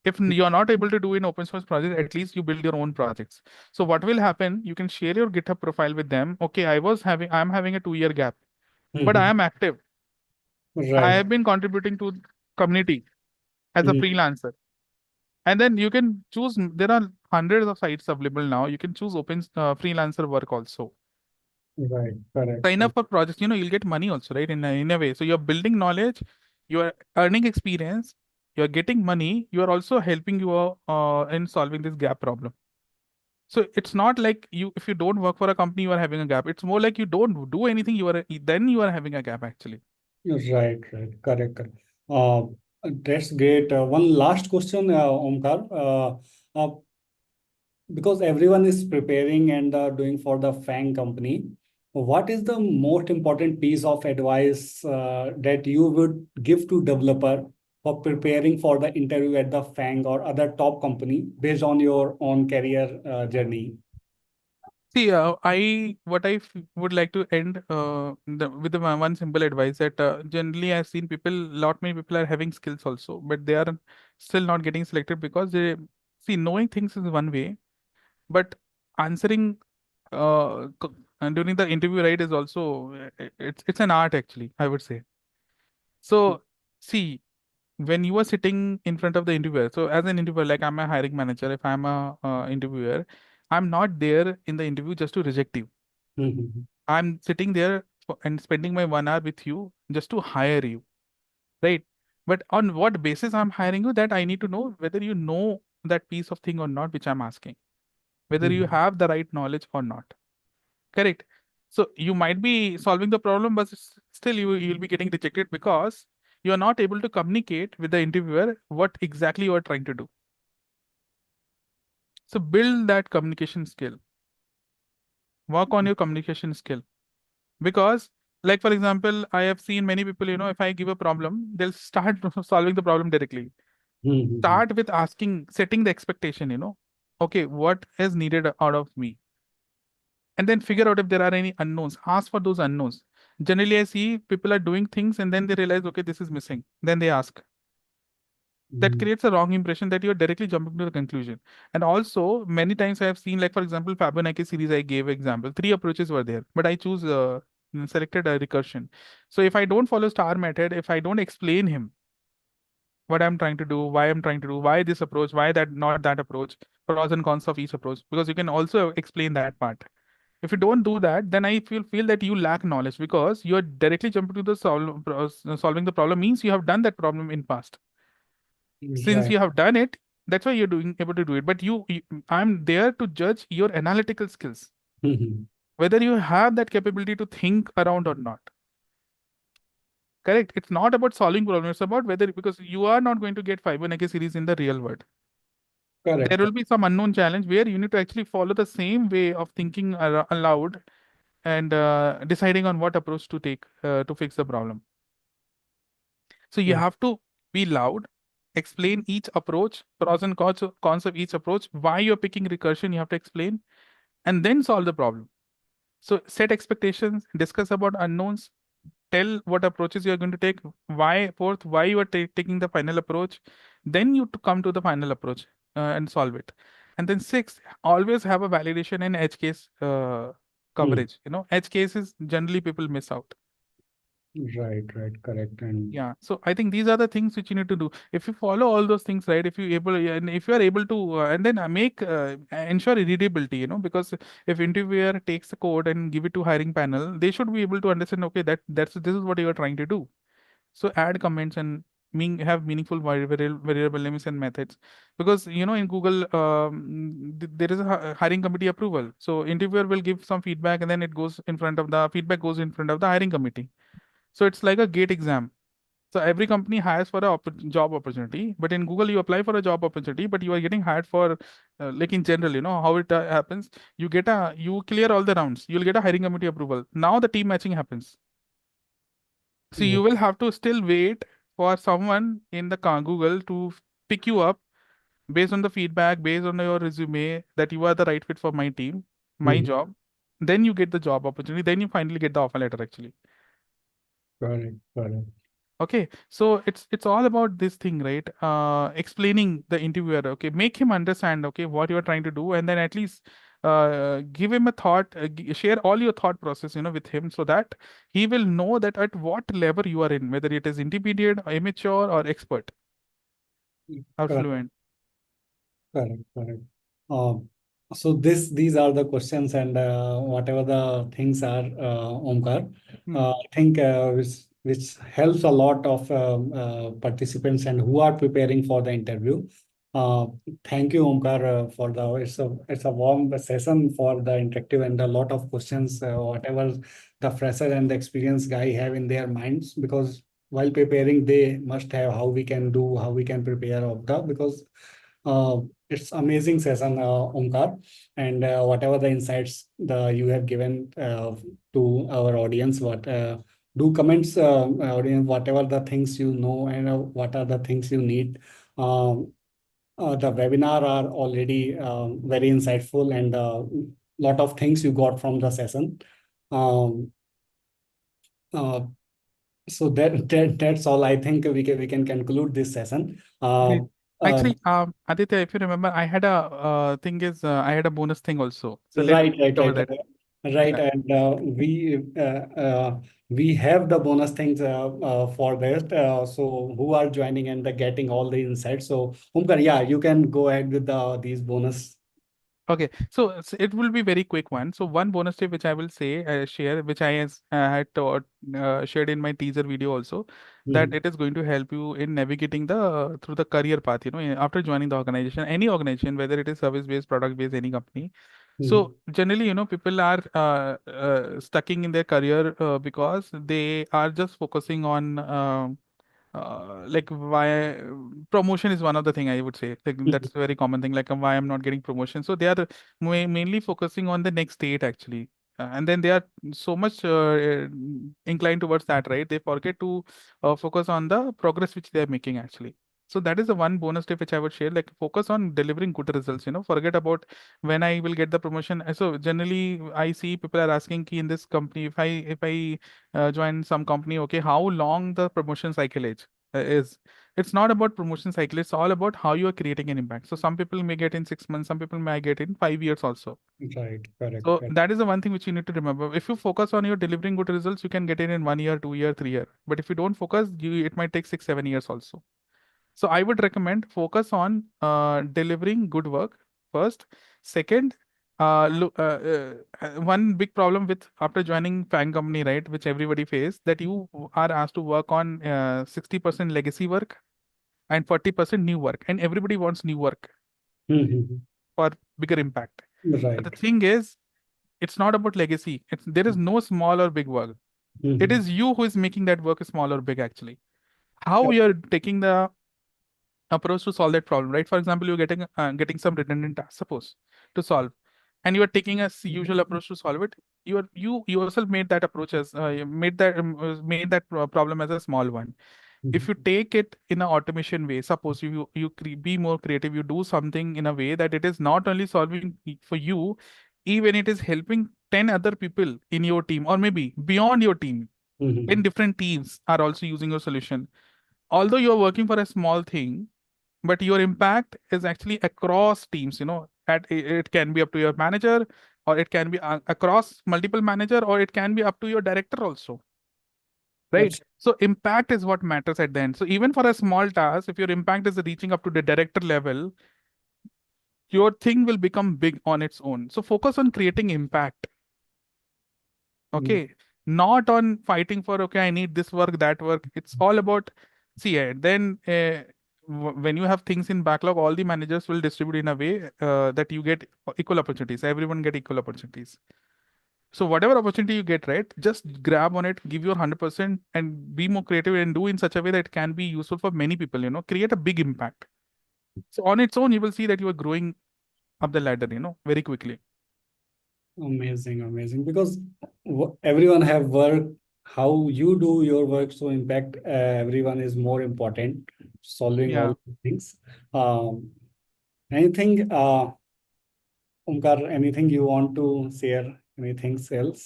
If you're not able to do an open source project, at least you build your own projects. So what will happen, you can share your GitHub profile with them. Okay, I'm having a 2 year gap, but I Mhm. am active, I Right. have been contributing to community as a Mhm. freelancer. And then you can choose, there are hundreds of sites available now. You can choose open freelancer work also. Right. Correct. Sign up for projects, you'll get money also, right? In a way. So you're building knowledge, you are earning experience, you're getting money, you are also helping you in solving this gap problem. So it's not like if you don't work for a company, you are having a gap. It's more like you don't do anything, then you are having a gap actually. Right. Right. Correct. Correct. Uh, that's great. One last question, Omkar. Because everyone is preparing and doing for the FANG company, what is the most important piece of advice that you would give to developer for preparing for the interview at the FANG or other top company based on your own career journey? See, would like to end with the one simple advice that generally I've seen lot many people are having skills also, but they are still not getting selected because they see, knowing things is one way, but answering during the interview, right, is also it's an art actually, I would say. So see, when you are sitting in front of the interviewer, so as an interviewer, like I'm a hiring manager, if I'm a interviewer, I'm not there in the interview just to reject you. Mhm. I'm sitting there and spending my 1 hour with you just to hire you, right? But on what basis I'm hiring you, that I need to know whether you know that piece of thing or not, which I'm asking, whether you Mhm. have the right knowledge or not. Correct. So you might be solving the problem, but still you'll be getting rejected because you are not able to communicate with the interviewer what exactly you are trying to do. So build that communication skill. Work on your communication skill. Because, like for example, I have seen many people, if I give a problem, they'll start solving the problem directly. Mhm. Start with asking, setting the expectation, okay, what is needed out of me? And then figure out if there are any unknowns. Ask for those unknowns. Generally, I see people are doing things and then they realize, okay, this is missing. Then they ask. That Mhm. creates a wrong impression that you're directly jumping to the conclusion. And also, many times I have seen, like for example, Fibonacci series, I gave example. Three approaches were there, but I choose selected recursion. So if I don't follow star method, if I don't explain him what I'm trying to do, why I'm trying to do, why this approach, why that not that approach, pros and cons of each approach, because you can also explain that part. If you don't do that, then I feel that you lack knowledge, because you're directly jumping to the solving the problem means you have done that problem in past. Since Right. you have done it, that's why you're doing able to do it. But I'm there to judge your analytical skills, Mhm. whether you have that capability to think around or not. Correct. It's not about solving problems. It's about whether, because you are not going to get Fibonacci series in the real world. There Correct. will be some unknown challenge where you need to actually follow the same way of thinking aloud and deciding on what approach to take to fix the problem. So you have to be loud, explain each approach, pros and cons of each approach, why you're picking recursion, you have to explain, and then solve the problem. So set expectations, discuss about unknowns, tell what approaches you are going to take, why, fourth, why you are taking the final approach, then you to come to the final approach and solve it. And then sixth, always have a validation and edge case Hmm. coverage. Edge cases generally people miss out. Right, right, correct. And Yeah, so I think these are the things which you need to do. If you follow all those things, right? If you able, yeah, and if you are able to, and then make ensure readability, because if interviewer takes the code and give it to hiring panel, they should be able to understand. Okay, that's this is what you are trying to do. So add comments and have meaningful variable names and methods, because in Google there is a hiring committee approval. So interviewer will give some feedback, and then it goes in front of the feedback goes in front of the hiring committee. So it's like a gate exam. So every company hires for a job opportunity, but in Google you apply for a job opportunity, but you are getting hired for, like in general, how it happens. You clear all the rounds, you'll get a hiring committee approval. Now the team matching happens. So yeah, you will have to still wait for someone in the Google to pick you up based on the feedback, based on your resume, that you are the right fit for my team, my hmm, job. Then you get the job opportunity. Then you finally get the offer letter actually. correct, correct. Okay, so it's all about this thing, right? Explaining the interviewer, okay, make him understand, okay, what you are trying to do, and then at least give him a thought, share all your thought process, with him, so that he will know that at what level you are in, whether it is intermediate, immature, or expert, or Correct. fluent. Correct, correct. Um, so these are the questions and whatever the things are, Omkar. Hmm. I think which helps a lot of participants and who are preparing for the interview. Uh, Thank you, Omkar, for the it's a warm session for the interactive and a lot of questions, whatever the fresher and the experienced guy have in their minds, because while preparing they must have how we can do, how we can prepare of the, because it's amazing session, Omkar, and whatever the insights you have given to our audience, what do comments, audience, whatever the things you know and what are the things you need. Um, the webinar are already very insightful and lot of things you got from the session. Um, uh, so that's all. I think we can conclude this session. Okay. Uh, Actually, Aditya, if you remember, I had a I had a bonus thing also. So let Right, me right, cover right, that. right. Yeah. And we have the bonus things for this. So who are joining and getting all the insights. So Omkar, yeah, you can go ahead with these bonus. Okay, so it will be very quick one. So one bonus tip which I will say share, which I had taught, shared in my teaser video also, that Mhm, it is going to help you in navigating the through the career path. After joining the organization, any organization, whether it is service based, product based, any company. mhm, So generally, people are stucking in their career because they are just focusing on. Like why promotion is one of the thing I would say, like mhm, that's a very common thing, like why I'm not getting promotion. So they are mainly focusing on the next state actually. And then they are so much inclined towards that, right? They forget to focus on the progress which they are making actually. So that is the one bonus tip which I would share, like focus on delivering good results, forget about when I will get the promotion. So generally I see people are asking key in this company, if I join some company, okay, how long the promotion cycle is. It's not about promotion cycle, it's all about how you are creating an impact. So some people may get in 6 months, some people may get in 5 years also. right, correct, So correct. that is the one thing which you need to remember. If you focus on your delivering good results, you can get it in 1 year, 2 year, 3 year. But if you don't focus, it might take 6, 7 years also. So I would recommend focus on delivering good work first. Second, one big problem with after joining FAANG company, right, which everybody face, that you are asked to work on 60% legacy work and 40% new work, and everybody wants new work Mhm, for bigger impact. But the right. thing is, it's not about legacy. There is no small or big work. It Mhm, is you who is making that work small or big actually. How you're taking the approach to solve that problem, right? For example, you're getting some redundant task, suppose, to solve, and you are taking a usual approach to solve it. You yourself made that approach as made that problem as a small one. If mhm, you take it in an automation way, suppose be more creative, you do something in a way that it is not only solving for you, even it is helping 10 other people in your team, or maybe beyond your team, Mhm. 10 different teams are also using your solution. Although you're working for a small thing, but your impact is actually across teams, it can be up to your manager, or it can be across multiple manager, or it can be up to your director also, right? That's So impact is what matters at the end. So even for a small task, if your impact is reaching up to the director level, your thing will become big on its own. So focus on creating impact. mm, Okay, not on fighting for, okay, I need this work, that work. It's all about, see, then when you have things in backlog, all the managers will distribute in a way that you get equal opportunities. Everyone get equal opportunities. So whatever opportunity you get, right, just grab on it, give your 100%, and be more creative and do in such a way that it can be useful for many people. Create a big impact. So on its own, you will see that you are growing up the ladder, very quickly. amazing, amazing. Because everyone have work. How you do your work, so impact everyone is more important. Solving Yeah. all things. Um, anything, Omkar, anything you want to share? Anything else?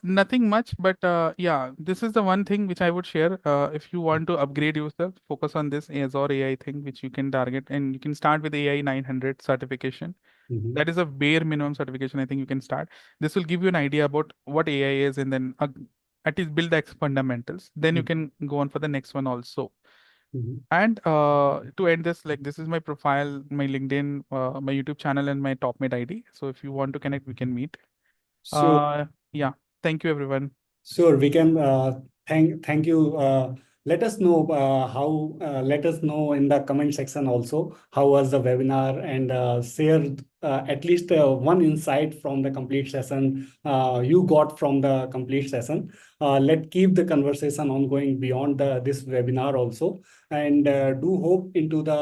Nothing much, but yeah, this is the one thing which I would share. If you want to upgrade yourself, focus on this Azure AI thing, which you can target, and you can start with AI 900 certification. Mhm. That is a bare minimum certification. I think you can start. This will give you an idea about what AI is, and then at least build the fundamentals. Then you can go on for the next one also. Mhm. And to end this, like, this is my profile, my LinkedIn, my YouTube channel, and my TopMate ID. So if you want to connect, we can meet. So Uh, yeah. Thank you, everyone. sure, we can thank you. Let us know how. Let us know in the comment section also how was the webinar, and share at least one insight from the complete session you got from the complete session. Let keep the conversation ongoing beyond this webinar also, and do hope into the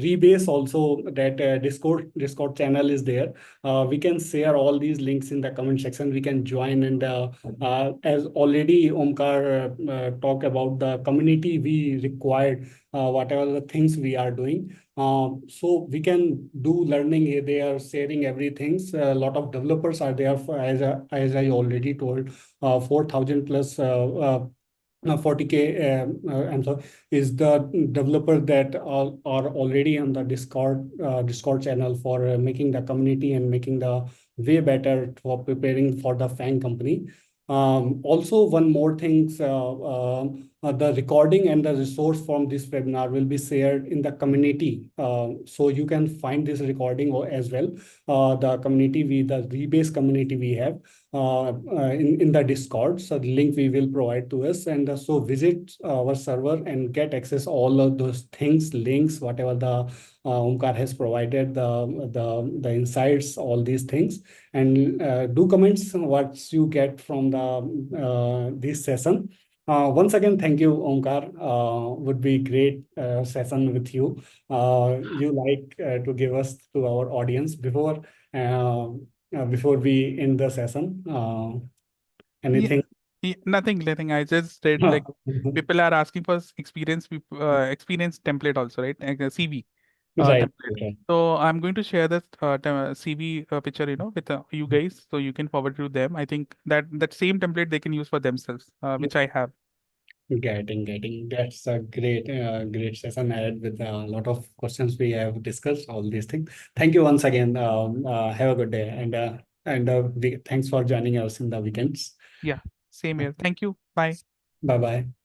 rebase also that Discord channel is there. We can share all these links in the comment section. We can join, and as already Omkar talk about the community we required, whatever the things we are doing. So we can do learning. They are sharing everything. A lot of developers are there for, as I already told, 4,000 plus 40K, I'm sorry, is the developer that are already on the Discord channel for making the community and making the way better for preparing for the FAANG company. Also, one more thing, the recording and the resource from this webinar will be shared in the community. So you can find this recording as well. The rebase community we have in the Discord. So the link we will provide to us, and so visit our server and get access all of those things, links, whatever the Omkar has provided, the insights, all these things, and do comments what you get from the this session. Once again, thank you, Omkar. Would be great session with you. You like to give us to our audience before we end the session. Yeah, Anything? nothing. I just said, like, people are asking for experience template also, right? Like a CV Right. template. Right. So I'm going to share this CV picture, with you guys, so you can forward to them. I think that same template they can use for themselves, which I have. Getting. That's a great session ahead with a lot of questions we have discussed, all these things. Thank you once again. Have a good day, and thanks for joining us in the weekends. Yeah, same here. Thank you. Bye. Bye bye.